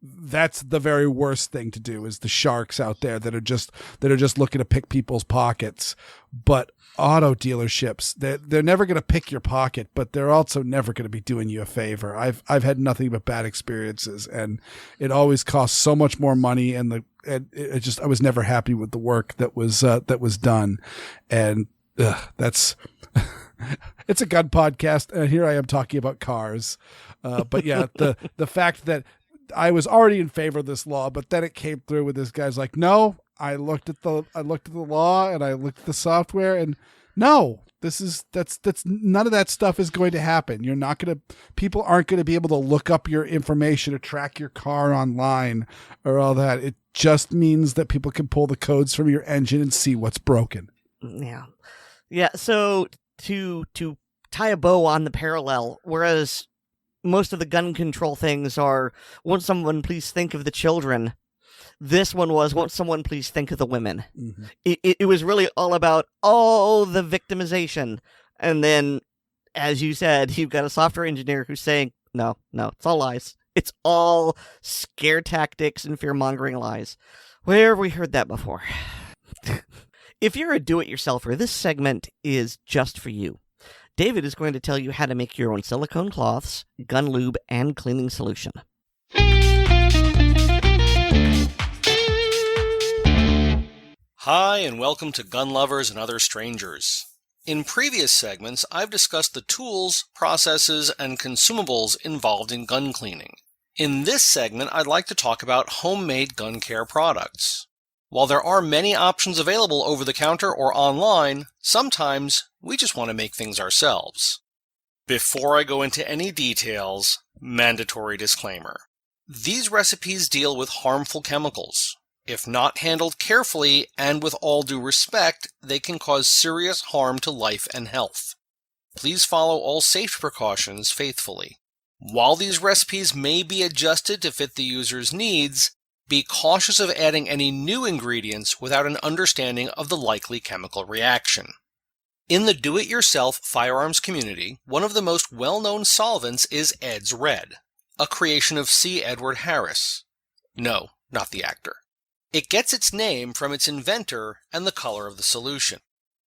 that's the very worst thing to do, is the sharks out there that are just looking to pick people's pockets. But auto dealerships, they're never going to pick your pocket, but they're also never going to be doing you a favor. I've had nothing but bad experiences, and it always costs so much more money, and I was never happy with the work that was done. And that's it's a gun podcast, and here I am talking about cars. But yeah, the fact that I was already in favor of this law, but then it came through with this guy's like, no, I looked at the law and I looked at the software, and no, that's none of that stuff is going to happen. People aren't going to be able to look up your information or track your car online or all that. It just means that people can pull the codes from your engine and see what's broken. Yeah. Yeah. So to tie a bow on the parallel, whereas most of the gun control things are, won't someone please think of the children? This one was, won't someone please think of the women? Mm-hmm. It was really all about, the victimization. And then, as you said, you've got a software engineer who's saying, no, it's all lies. It's all scare tactics and fear-mongering lies. Where have we heard that before? If you're a do-it-yourselfer, this segment is just for you. David is going to tell you how to make your own silicone cloths, gun lube, and cleaning solution. Hi, and welcome to Gun Lovers and Other Strangers. In previous segments, I've discussed the tools, processes, and consumables involved in gun cleaning. In this segment, I'd like to talk about homemade gun care products. While there are many options available over the counter or online, sometimes we just want to make things ourselves. Before I go into any details, mandatory disclaimer. These recipes deal with harmful chemicals. If not handled carefully and with all due respect, they can cause serious harm to life and health. Please follow all safety precautions faithfully. While these recipes may be adjusted to fit the user's needs, be cautious of adding any new ingredients without an understanding of the likely chemical reaction. In the do-it-yourself firearms community, one of the most well-known solvents is Edd's Red, a creation of C. Edward Harris. No, not the actor. It gets its name from its inventor and the color of the solution.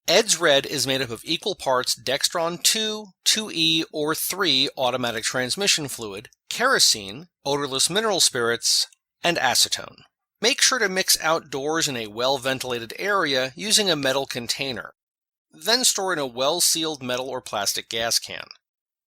Edd's Red is made up of equal parts Dextron 2, 2E, or 3 automatic transmission fluid, kerosene, odorless mineral spirits, and acetone. Make sure to mix outdoors in a well-ventilated area using a metal container. then store in a well-sealed metal or plastic gas can.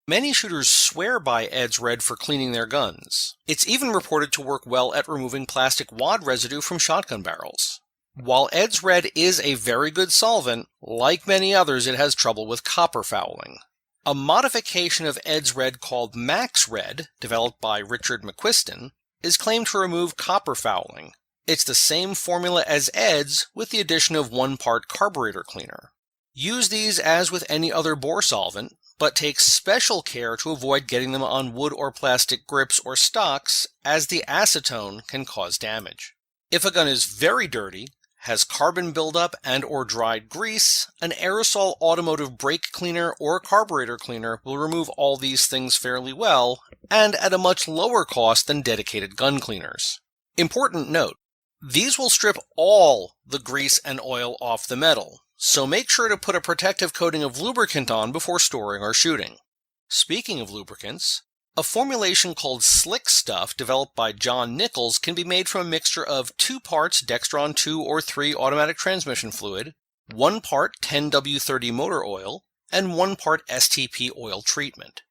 Many shooters swear by Edd's Red for cleaning their guns. It's even reported to work well at removing plastic wad residue from shotgun barrels. While Edd's Red is a very good solvent, like many others, it has trouble with copper fouling. A modification of Edd's Red called Max Red, developed by Richard McQuiston, is claimed to remove copper fouling. It's the same formula as Edd's with the addition of 1 part carburetor cleaner. Use these as with any other bore solvent, but take special care to avoid getting them on wood or plastic grips or stocks, as the acetone can cause damage. If a gun is very dirty, has carbon buildup and or dried grease, an aerosol automotive brake cleaner or carburetor cleaner will remove all these things fairly well, and at a much lower cost than dedicated gun cleaners. Important note, these will strip all the grease and oil off the metal, so make sure to put a protective coating of lubricant on before storing or shooting. Speaking of lubricants, a formulation called Slick Stuff developed by John Nichols can be made from a mixture of 2 parts Dextron 2 or 3 automatic transmission fluid, 1 part 10W30 motor oil, and 1 part STP oil treatment.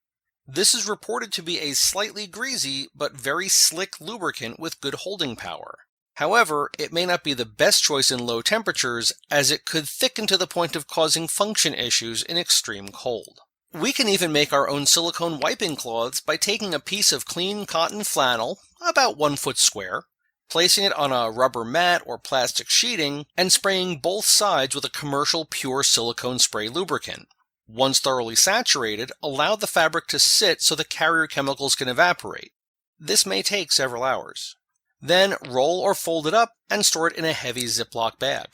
This is reported to be a slightly greasy but very slick lubricant with good holding power. However, it may not be the best choice in low temperatures, as it could thicken to the point of causing function issues in extreme cold. We can even make our own silicone wiping cloths by taking a piece of clean cotton flannel, about 1 foot square, placing it on a rubber mat or plastic sheeting, and spraying both sides with a commercial pure silicone spray lubricant. Once thoroughly saturated, allow the fabric to sit so the carrier chemicals can evaporate. This may take several hours. Then roll or fold it up and store it in a heavy Ziploc bag.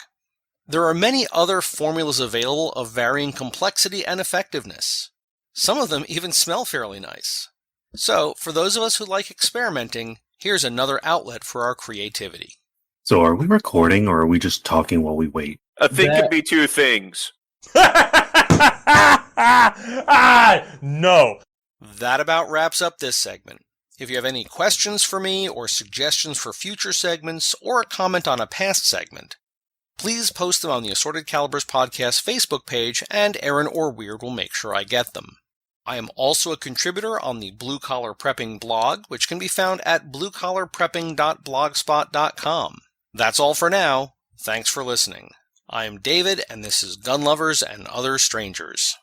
There are many other formulas available of varying complexity and effectiveness. Some of them even smell fairly nice. So, for those of us who like experimenting, here's another outlet for our creativity. So are we recording or are we just talking while we wait? A thing could be 2 things. No. That about wraps up this segment. If you have any questions for me or suggestions for future segments or a comment on a past segment, please post them on the Assorted Calibers Podcast Facebook page and Erin or Weer'd will make sure I get them. I am also a contributor on the Blue Collar Prepping blog, which can be found at bluecollarprepping.blogspot.com. That's all for now. Thanks for listening. I am David, and this is Gun Lovers and Other Strangers.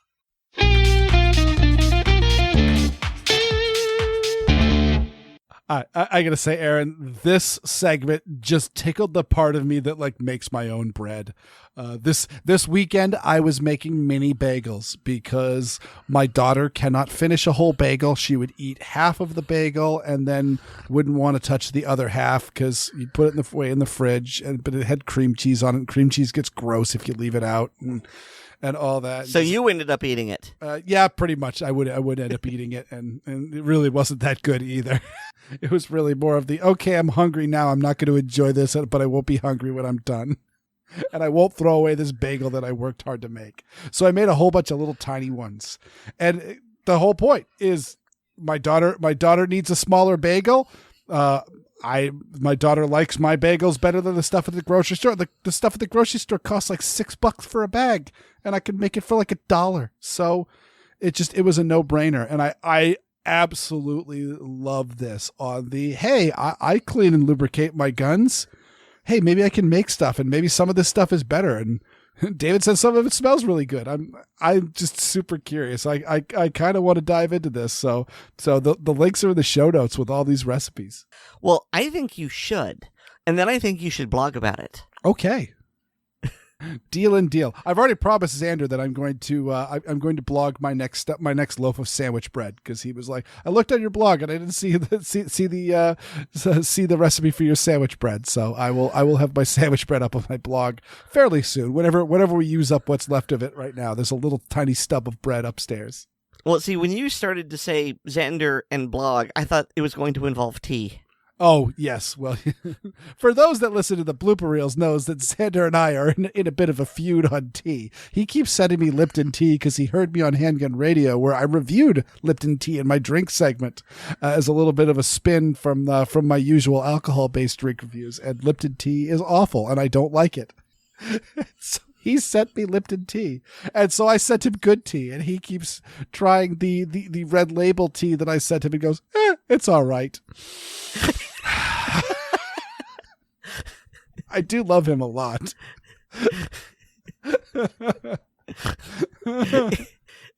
I gotta say, Erin, this segment just tickled the part of me that makes my own bread. This weekend I was making mini bagels because my daughter cannot finish a whole bagel. She would eat half of the bagel and then wouldn't want to touch the other half because you put it in the fridge, but it had cream cheese on it. And cream cheese gets gross if you leave it out. And all that. So you ended up eating it. Yeah, pretty much. I would end up eating it, and it really wasn't that good either. It was really more of the, okay, I'm hungry now. I'm not going to enjoy this, but I won't be hungry when I'm done. And I won't throw away this bagel that I worked hard to make. So I made a whole bunch of little tiny ones. And the whole point is my daughter needs a smaller bagel. My daughter likes my bagels better than the stuff at the grocery store. The stuff at the grocery store costs like $6 for a bag, and I could make it for $1. So it was a no-brainer. And I absolutely love this on the, hey, I clean and lubricate my guns. Hey, maybe I can make stuff, and maybe some of this stuff is better. And David says some of it smells really good. I'm just super curious. I kind of want to dive into this. So the links are in the show notes with all these recipes. Well, I think you should. And then I think you should blog about it. Okay. Deal. I've already promised Xander that I'm going to blog my next loaf of sandwich bread, because he was like, I looked on your blog and I didn't see the recipe for your sandwich bread. So I will have my sandwich bread up on my blog fairly soon. Whenever we use up what's left of it right now, there's a little tiny stub of bread upstairs. Well, see, when you started to say Xander and blog, I thought it was going to involve tea. Oh, yes. Well, for those that listen to the blooper reels knows that Xander and I are in a bit of a feud on tea. He keeps sending me Lipton tea because he heard me on Handgun Radio where I reviewed Lipton tea in my drink segment as a little bit of a spin from my usual alcohol-based drink reviews. And Lipton tea is awful, and I don't like it. he sent me Lipton tea. And so I sent him good tea, and he keeps trying the red label tea that I sent him and goes, it's all right. I do love him a lot.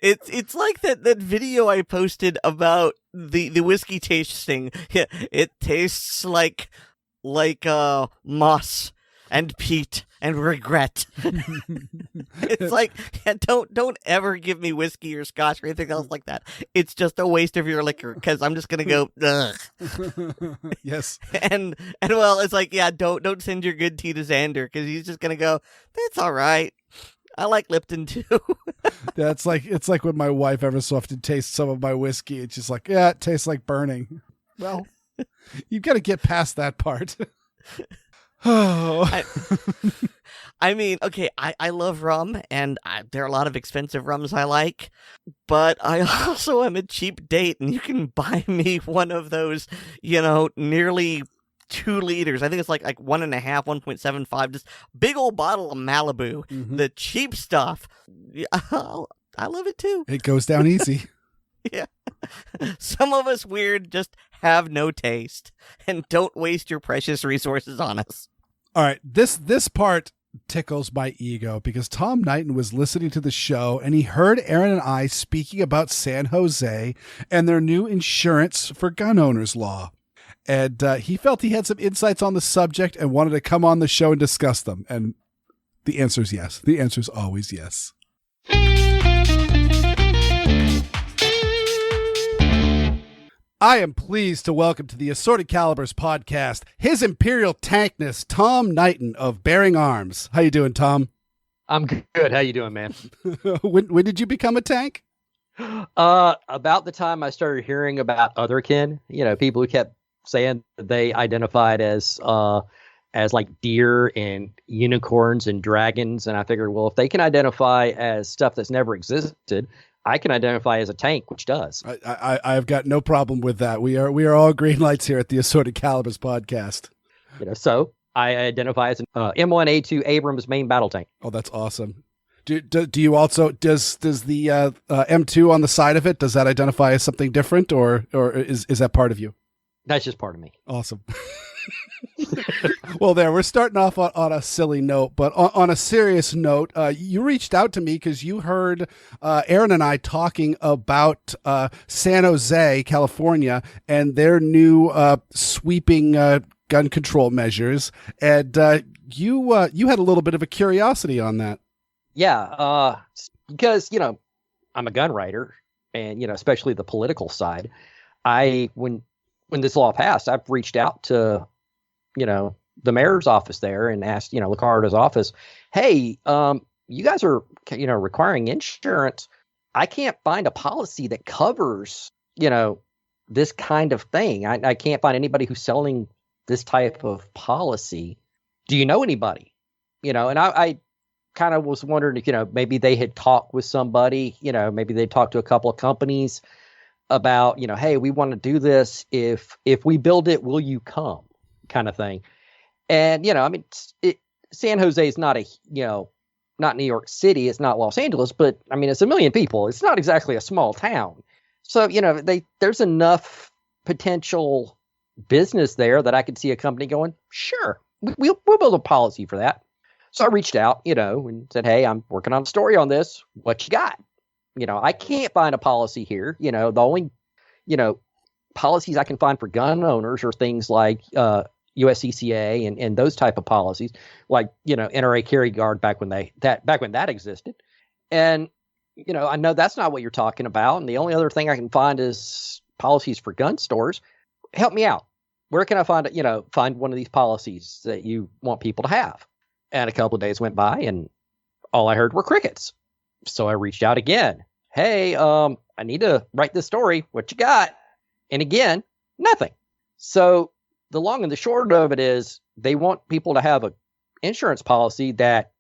It's like that video I posted about the whiskey tasting. Yeah, it tastes like moss and peat and regret. It's like, don't ever give me whiskey or scotch or anything else like that. It's just a waste of your liquor because I'm just gonna go ugh. Yes. And well, it's like, yeah, don't send your good tea to Xander because he's just gonna go, that's all right. I like Lipton too. Yeah, it's like when my wife ever so often tastes some of my whiskey. It's just like, yeah, it tastes like burning. Well, you've got to get past that part. Oh. I mean, okay, I love rum, and there are a lot of expensive rums I like, but I also am a cheap date, and you can buy me one of those, nearly 2 liters. I think it's like 1.5, 1.75, just big old bottle of Malibu, the cheap stuff. I love it too. It goes down easy. Yeah. Some of us Weer'd just have no taste, and don't waste your precious resources on us. All right, this part tickles my ego because Tom Knighton was listening to the show and he heard Erin and I speaking about San Jose and their new insurance for gun owners law. And he felt he had some insights on the subject and wanted to come on the show and discuss them. And the answer is yes. The answer is always yes. I am pleased to welcome to the Assorted Calibers podcast His Imperial Tankness, Tom Knighton of Bearing Arms. How you doing, Tom? I'm good. How you doing, man? When did you become a tank? About the time I started hearing about other kin, people who kept saying that they identified as like deer and unicorns and dragons. And I figured, well, if they can identify as stuff that's never existed, I can identify as a tank, which does. I've got no problem with that. We are all green lights here at the Assorted Calibers podcast. So I identify as an M1A2 Abrams main battle tank. Oh, that's awesome. Do you also does the M2 on the side of it, does that identify as something different, or is that part of you? That's just part of me. Awesome. Well, we're starting off on a silly note, but on a serious note, you reached out to me because you heard Erin and I talking about San Jose, California, and their new sweeping gun control measures, and you had a little bit of a curiosity on that. Yeah, because I'm a gun writer, and especially the political side. When this law passed, I've reached out to, the mayor's office there and asked, Licardo's office, hey, you guys are, requiring insurance. I can't find a policy that covers, this kind of thing. I can't find anybody who's selling this type of policy. Do you know anybody? And I kind of was wondering if, maybe they had talked with somebody, maybe they talked to a couple of companies about, hey, we want to do this. If we build it, will you come? Kind of thing. And, San Jose is not not New York City. It's not Los Angeles, but it's 1 million people. It's not exactly a small town. So, there's enough potential business there that I could see a company going, sure, we'll build a policy for that. So I reached out, and said, hey, I'm working on a story on this. What you got? I can't find a policy here. The only, policies I can find for gun owners are things like USCCA and those type of policies, like, NRA Carry Guard back when that existed. And, I know that's not what you're talking about. And the only other thing I can find is policies for gun stores. Help me out. Where can I find one of these policies that you want people to have? And a couple of days went by and all I heard were crickets. So I reached out again. Hey, I need to write this story. What you got? And again, nothing. So the long and the short of it is they want people to have a insurance policy that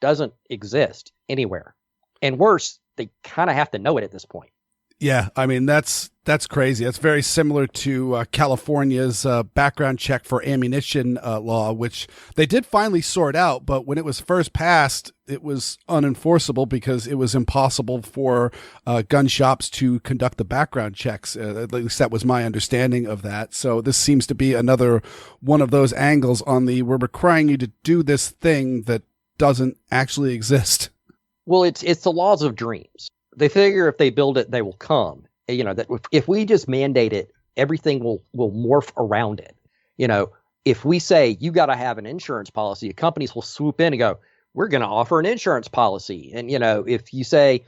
doesn't exist anywhere. And worse, they kind of have to know it at this point. Yeah, that's That's crazy. That's very similar to California's background check for ammunition law, which they did finally sort out. But when it was first passed, it was unenforceable because it was impossible for gun shops to conduct the background checks. At least that was my understanding of that. So this seems to be another one of those angles on the we're requiring you to do this thing that doesn't actually exist. Well, it's the laws of dreams. They figure if they build it, they will come. You know, that if we just mandate it, everything will morph around it. You know, if we say you got to have an insurance policy, companies will swoop in and go, we're going to offer an insurance policy. And, you know, if you say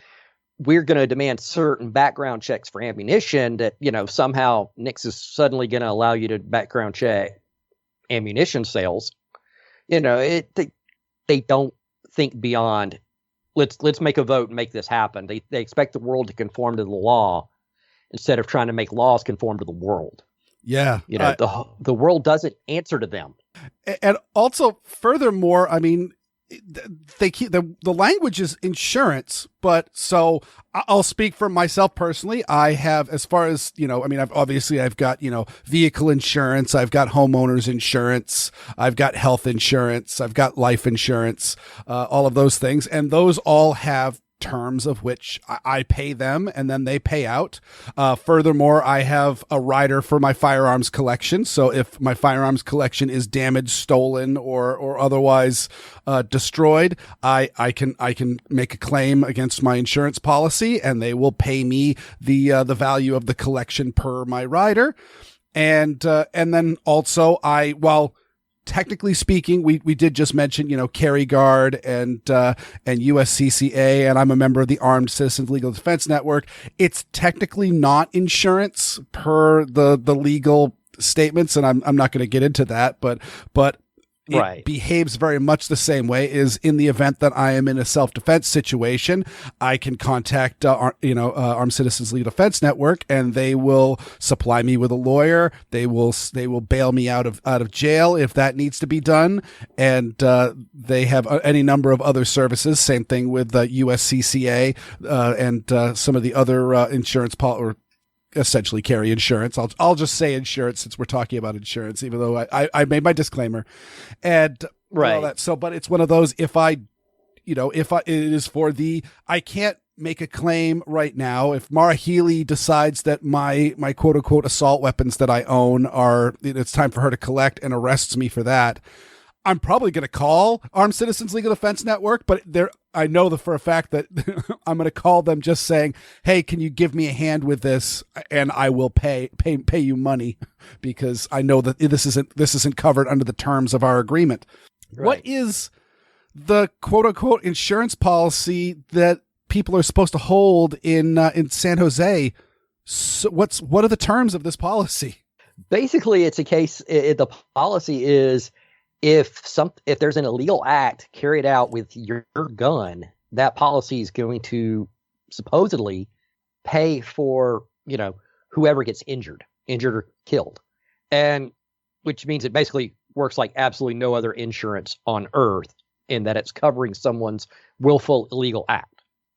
we're going to demand certain background checks for ammunition, that, you know, somehow NICS is suddenly going to allow you to background check ammunition sales, you know, they don't think beyond. Let's make a vote and make this happen. They expect the world to conform to the law instead of trying to make laws conform to the world. Yeah. You know, the world doesn't answer to them. And also, furthermore, I mean, they keep the language is insurance, but so I'll speak for myself personally. I have, as far as, you know, I mean, I've got, you know, vehicle insurance, I've got homeowners insurance, I've got health insurance, I've got life insurance, all of those things. And those all have terms of which I pay them and then they pay out. Furthermore, I have a rider for my firearms collection. So if my firearms collection is damaged, stolen, or otherwise destroyed, I can make a claim against my insurance policy and they will pay me the value of the collection per my rider. And then also technically speaking, we did just mention, you know, Carry Guard and USCCA, and I'm a member of the Armed Citizens Legal Defense Network. It's technically not insurance per the legal statements, and I'm not going to get into that, but it behaves very much the same way. Is in the event that I am in a self-defense situation, I can contact Armed Citizens Legal Defense Network, and they will supply me with a lawyer. They will bail me out of jail if that needs to be done, and they have any number of other services. Same thing with USCCA and some of the other insurance or essentially carry insurance. I'll just say insurance since we're talking about insurance, even though I made my disclaimer and all that. So, but it's one of those, it is for I can't make a claim right now. If Mara Healy decides that my quote unquote assault weapons that I own it's time for her to collect and arrests me for that, I'm probably going to call Armed Citizens Legal Defense Network, but I know for a fact that I'm going to call them just saying, hey, can you give me a hand with this? And I will pay you money because I know that this isn't covered under the terms of our agreement. Right. What is the quote unquote insurance policy that people are supposed to hold in San Jose? So what are the terms of this policy? Basically, it's a case. The policy is, if there's an illegal act carried out with your gun, that policy is going to supposedly pay for, you know, whoever gets injured or killed. And which means it basically works like absolutely no other insurance on earth in that it's covering someone's willful illegal act.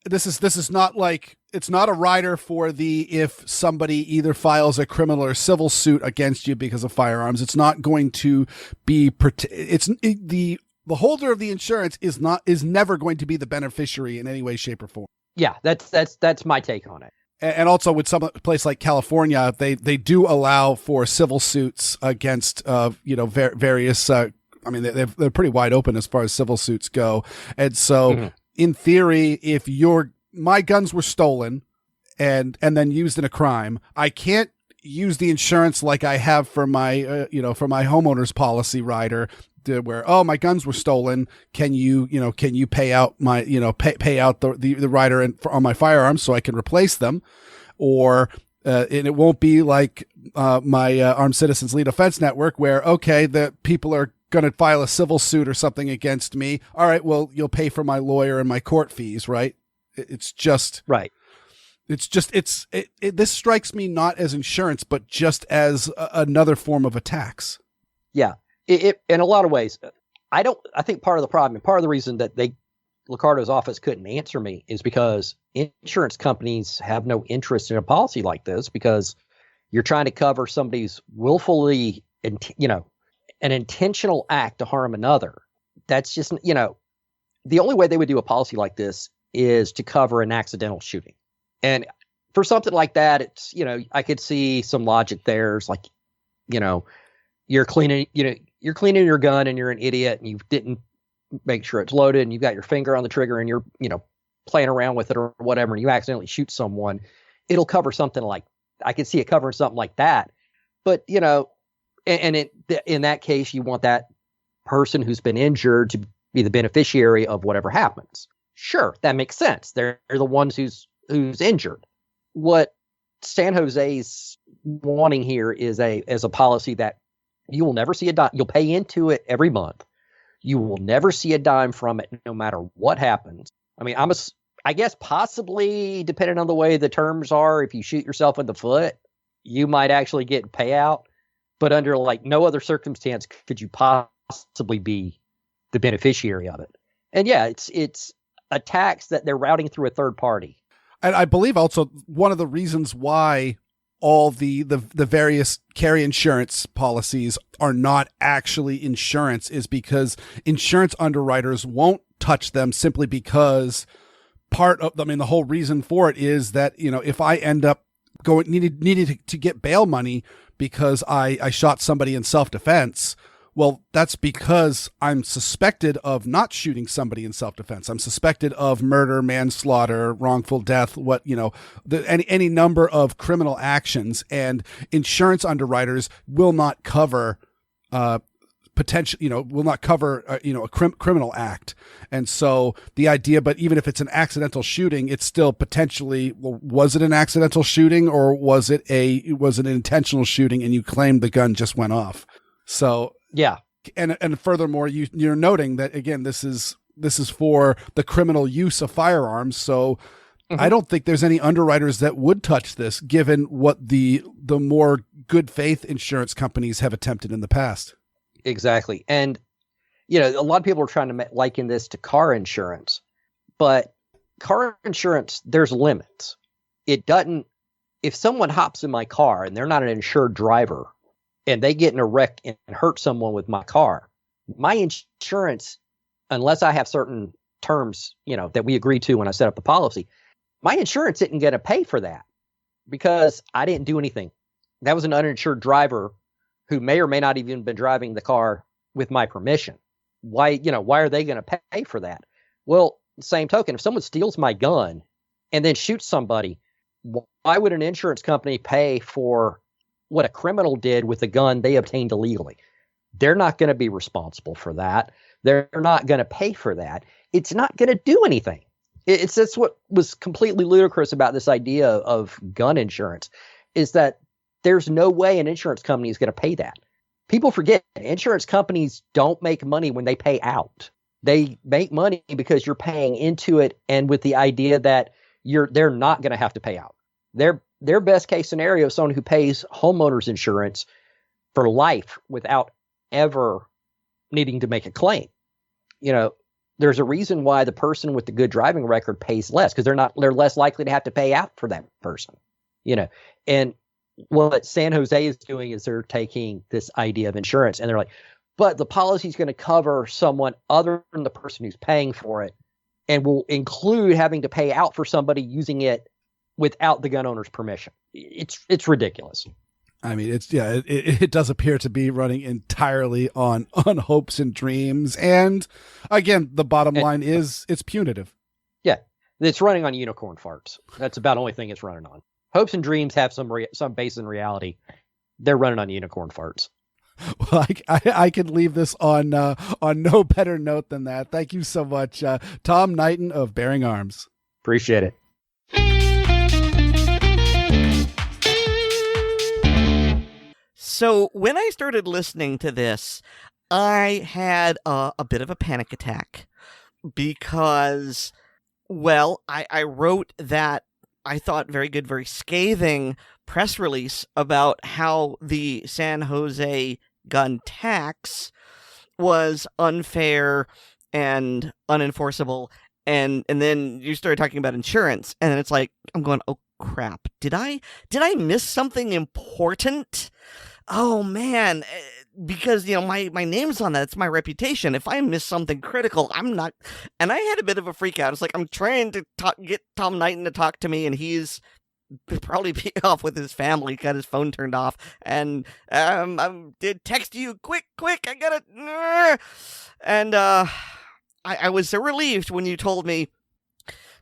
This is not like, it's not a rider for if somebody either files a criminal or civil suit against you because of firearms. It's not going to be the holder of the insurance is never going to be the beneficiary in any way, shape, or form. Yeah, that's my take on it. And also with some place like California, they do allow for civil suits against various. They're pretty wide open as far as civil suits go, and so. Mm-hmm. In theory, if my guns were stolen and then used in a crime, I can't use the insurance like I have for my homeowner's policy rider, where my guns were stolen. Can you pay out my pay out the rider on my firearms so I can replace them, or and it won't be like my Armed Citizens Legal Defense Network where the people are going to file a civil suit or something against me. All right, well, you'll pay for my lawyer and my court fees, right? It's just right. It's just this strikes me not as insurance, but just as another form of a tax. Yeah, it in a lot of ways. I think part of the problem and part of the reason that they Licardo's office couldn't answer me is because insurance companies have no interest in a policy like this, because you're trying to cover somebody's willfully, an intentional act to harm another. That's just, the only way they would do a policy like this is to cover an accidental shooting. And for something like that, it's, I could see some logic there. It's like, you're cleaning your gun and you're an idiot and you didn't make sure it's loaded and you've got your finger on the trigger and you're, playing around with it or whatever, and you accidentally shoot someone. It'll cover something like, I could see it covering something like that. But, in that case, you want that person who's been injured to be the beneficiary of whatever happens. Sure, that makes sense. They're the ones who's injured. What San Jose's wanting here is a policy that you will never see a dime. You'll pay into it every month. You will never see a dime from it, no matter what happens. I mean, I guess possibly, depending on the way the terms are, if you shoot yourself in the foot, you might actually get payout. But under no other circumstance could you possibly be the beneficiary of it. And yeah, it's a tax that they're routing through a third party. And I believe also one of the reasons why all the various carry insurance policies are not actually insurance is because insurance underwriters won't touch them, simply because the whole reason for it is that, if I end up needing to get bail money because I shot somebody in self-defense, well, that's because I'm suspected of not shooting somebody in self-defense. I'm suspected of murder, manslaughter, wrongful death, any number of criminal actions, and insurance underwriters will not cover a criminal act. And so the idea, but even if it's an accidental shooting, it's still potentially, well, was it an accidental shooting or was it an intentional shooting and you claimed the gun just went off? So yeah. And furthermore, you're noting that, again, this is for the criminal use of firearms. So I don't think there's any underwriters that would touch this, given what the more good faith insurance companies have attempted in the past. Exactly. And, a lot of people are trying to liken this to car insurance, but car insurance, there's limits. It doesn't, if someone hops in my car and they're not an insured driver and they get in a wreck and hurt someone with my car, my insurance, unless I have certain terms, that we agreed to when I set up the policy, my insurance isn't going to pay for that because I didn't do anything. That was an uninsured driver who may or may not even been driving the car with my permission. Why are they going to pay for that? Well, same token, if someone steals my gun and then shoots somebody, why would an insurance company pay for what a criminal did with a gun they obtained illegally? They're not going to be responsible for that. They're not going to pay for that. It's not going to do anything. That's what was completely ludicrous about this idea of gun insurance, is that there's no way an insurance company is going to pay that. People forget insurance companies don't make money when they pay out. They make money because you're paying into it, and with the idea that they're not going to have to pay out. Their best case scenario is someone who pays homeowners insurance for life without ever needing to make a claim. There's a reason why the person with the good driving record pays less, because they're less likely to have to pay out for that person. And what San Jose is doing is they're taking this idea of insurance and they're like, but the policy is going to cover someone other than the person who's paying for it, and will include having to pay out for somebody using it without the gun owner's permission. It's ridiculous. I mean, it does appear to be running entirely on hopes and dreams. And again, the bottom line is it's punitive. Yeah, it's running on unicorn farts. That's about the only thing it's running on. Hopes and dreams have some base in reality. They're running on unicorn farts. Well, I could leave this on no better note than that. Thank you so much, Tom Knighton of Bearing Arms. Appreciate it. So when I started listening to this, I had a bit of a panic attack because, well, I wrote that I thought very good, very scathing press release about how the San Jose gun tax was unfair and unenforceable and then you started talking about insurance, and then it's like, I'm going, oh crap, did I miss something important? Oh man, because my name's on that. It's my reputation. If I miss something critical, I'm not. And I had a bit of a freak out. It's like, I'm trying to get Tom Knighton to talk to me, and he's probably be off with his family, got his phone turned off, and I did text you, quick, I gotta, and I was so relieved when you told me,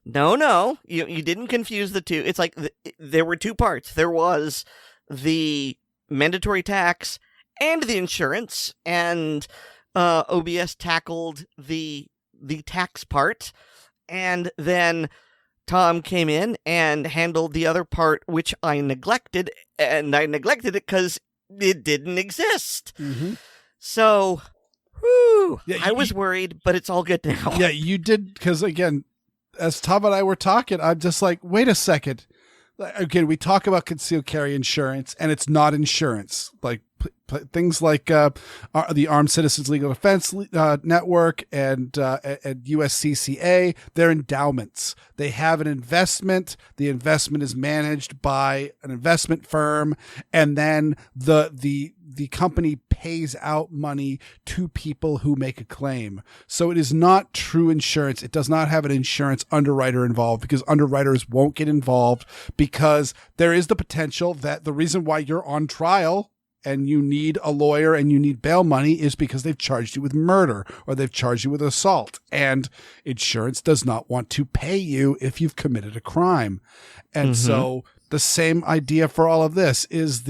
no, you didn't confuse the two. It's like there were two parts. There was the mandatory tax and the insurance, and OBS tackled the tax part, and then Tom came in and handled the other part, which I neglected, and I neglected it because it didn't exist. Mm-hmm. So, I was worried, but it's all good now. Yeah, you did, because again, as Tom and I were talking, I'm just like, wait a second. Again, we talk about concealed carry insurance, and it's not insurance. Like things like the Armed Citizens Legal Defense Network and USCCA, they're endowments. They have an investment. The investment is managed by an investment firm, and then the company pays out money to people who make a claim. So it is not true insurance. It does not have an insurance underwriter involved, because underwriters won't get involved, because there is the potential that the reason why you're on trial and you need a lawyer and you need bail money is because they've charged you with murder or they've charged you with assault, and insurance does not want to pay you if you've committed a crime. And so the same idea for all of this is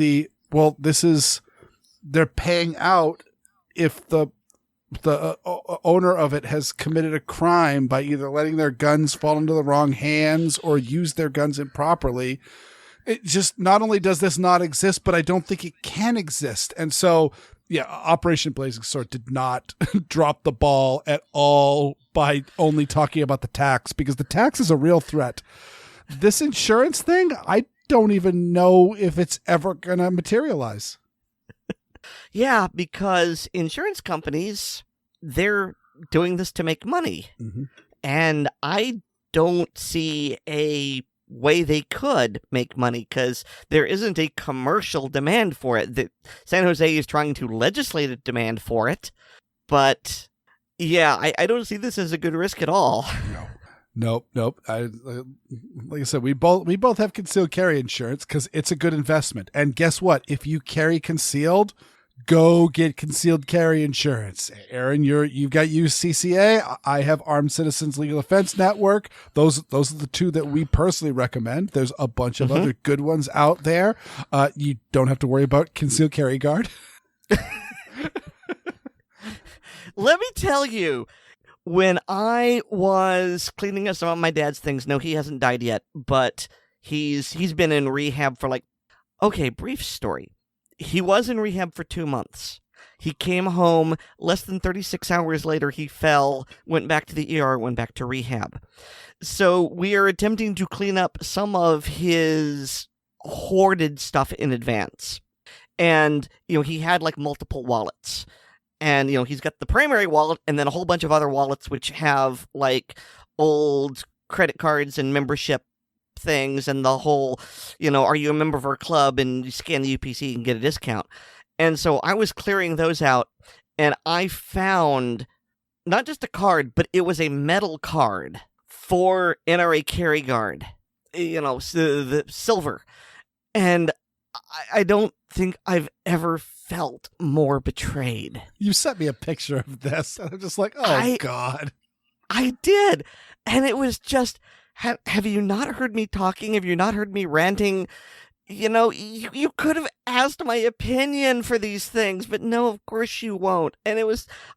they're paying out if the owner of it has committed a crime by either letting their guns fall into the wrong hands or use their guns improperly. It just, not only does this not exist, but I don't think it can exist. And so, yeah, Operation Blazing Sword did not drop the ball at all by only talking about the tax, because the tax is a real threat. This insurance thing, I don't even know if it's ever going to materialize. Yeah, because insurance companies, they're doing this to make money. Mm-hmm. And I don't see a way they could make money, because there isn't a commercial demand for it. San Jose is trying to legislate a demand for it, but yeah, I don't see this as a good risk at all. Nope. Like I said, we both have concealed carry insurance because it's a good investment. And guess what? If you carry concealed, go get concealed carry insurance. Erin, you've got USCCA. I have Armed Citizens Legal Defense Network. Those are the two that we personally recommend. There's a bunch of other good ones out there. You don't have to worry about concealed carry guard. Let me tell you, when I was cleaning up some of my dad's things, no, he hasn't died yet, but he's been in rehab for brief story. He was in rehab for 2 months. He came home less than 36 hours later. He fell, went back to the ER, went back to rehab. So we are attempting to clean up some of his hoarded stuff in advance. And, he had multiple wallets. And, he's got the primary wallet and then a whole bunch of other wallets which have old credit cards and membership things and the whole, are you a member of our club, and you scan the UPC and get a discount. And so I was clearing those out, and I found not just a card, but it was a metal card for NRA Carry Guard, the silver. And I don't think I've ever felt more betrayed. You sent me a picture of this, and I'm just like, God. I did. And it was just, have you not heard me talking? Have you not heard me ranting? You could have asked my opinion for these things, but no, of course you won't. And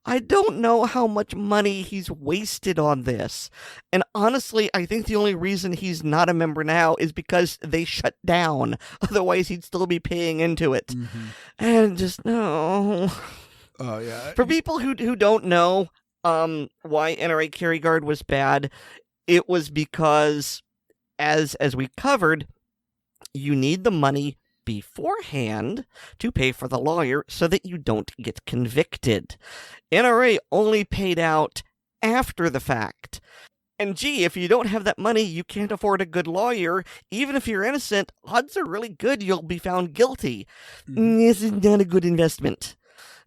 I don't know how much money he's wasted on this. And honestly, I think the only reason he's not a member now is because they shut down. Otherwise, he'd still be paying into it. Mm-hmm. And just, no. Oh, yeah. For people who don't know why NRA Carry Guard was bad, it was because, as we covered, you need the money beforehand to pay for the lawyer so that you don't get convicted. NRA only paid out after the fact. And gee, if you don't have that money, you can't afford a good lawyer. Even if you're innocent, odds are really good you'll be found guilty. This is not a good investment.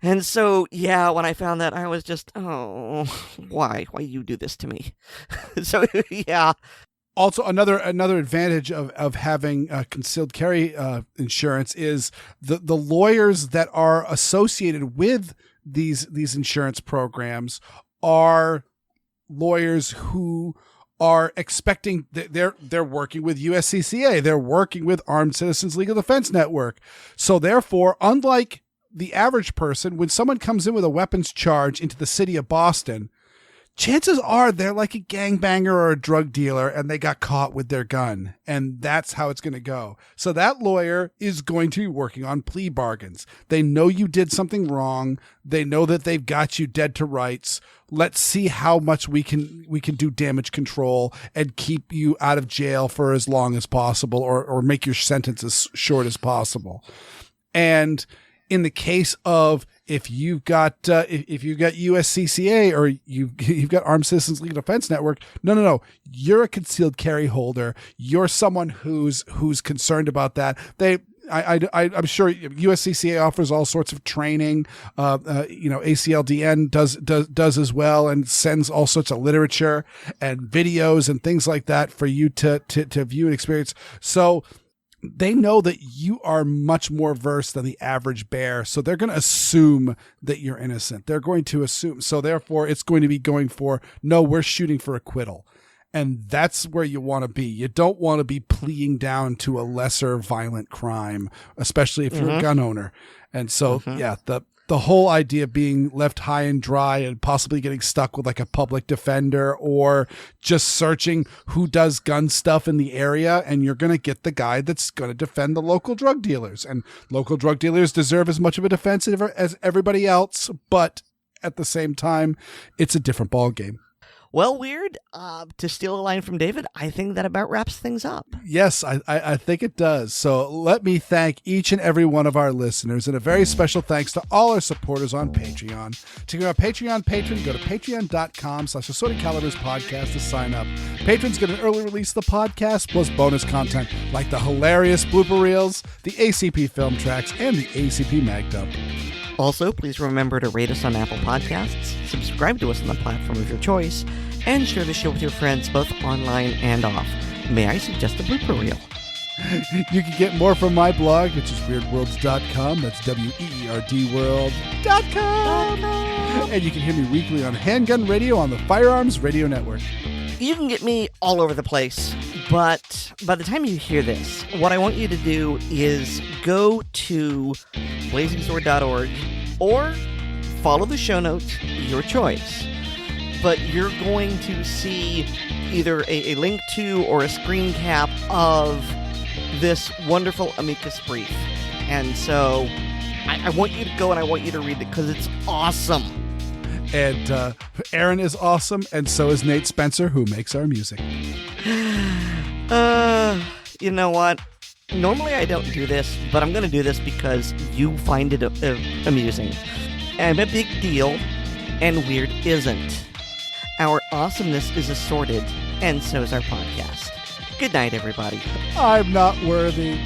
And so, yeah, when I found that, I was just, oh, why you do this to me? So, yeah. Also, another advantage of having concealed carry insurance is the lawyers that are associated with these insurance programs are lawyers who are expecting they're working with USCCA, they're working with Armed Citizens Legal Defense Network. So therefore, unlike the average person, when someone comes in with a weapons charge into the city of Boston, chances are they're like a gangbanger or a drug dealer and they got caught with their gun, and that's how it's going to go. So that lawyer is going to be working on plea bargains. They know you did something wrong. They know that they've got you dead to rights. Let's see how much we can do damage control and keep you out of jail for as long as possible, or make your sentence as short as possible. And in the case of if you've got USCCA or you've got Armed Citizens Legal Defense Network, no, you're a concealed carry holder. You're someone who's concerned about that. I'm sure USCCA offers all sorts of training. ACLDN does as well, and sends all sorts of literature and videos and things like that for you to view and experience. So they know that you are much more versed than the average bear. So they're going to assume that you're innocent. They're going to assume. So therefore, it's going to be going for, no, we're shooting for acquittal. And that's where you want to be. You don't want to be pleading down to a lesser violent crime, especially if you're a gun owner. And so, yeah, the whole idea of being left high and dry and possibly getting stuck with like a public defender or just searching who does gun stuff in the area, and you're going to get the guy that's going to defend the local drug dealers. And local drug dealers deserve as much of a defense as everybody else, but at the same time, it's a different ball game. Well, Weer'd, to steal a line from David, I think that about wraps things up. Yes, I think it does. So let me thank each and every one of our listeners, and a very special thanks to all our supporters on Patreon. To become a Patreon patron, go to patreon.com/AssortedCaliberspodcast to sign up. Patrons get an early release of the podcast, plus bonus content like the hilarious blooper reels, the ACP film tracks, and the ACP mag dump. Also, please remember to rate us on Apple Podcasts, subscribe to us on the platform of your choice, and share the show with your friends both online and off. May I suggest a blooper reel? You can get more from my blog, which is weerdworlds.com. That's WEERDworld.com. And you can hear me weekly on Handgun Radio on the Firearms Radio Network. You can get me all over the place, but by the time you hear this, what I want you to do is go to blazingsword.org or follow the show notes, your choice. But you're going to see either a link to or a screen cap of this wonderful Amicus brief. And so I want you to go and I want you to read it because it's awesome. And Erin is awesome, and so is Nate Spencer, who makes our music. You know what? Normally I don't do this, but I'm going to do this because you find it amusing. I'm a big deal, and Weer'd isn't. Our awesomeness is assorted, and so is our podcast. Good night, everybody. I'm not worthy.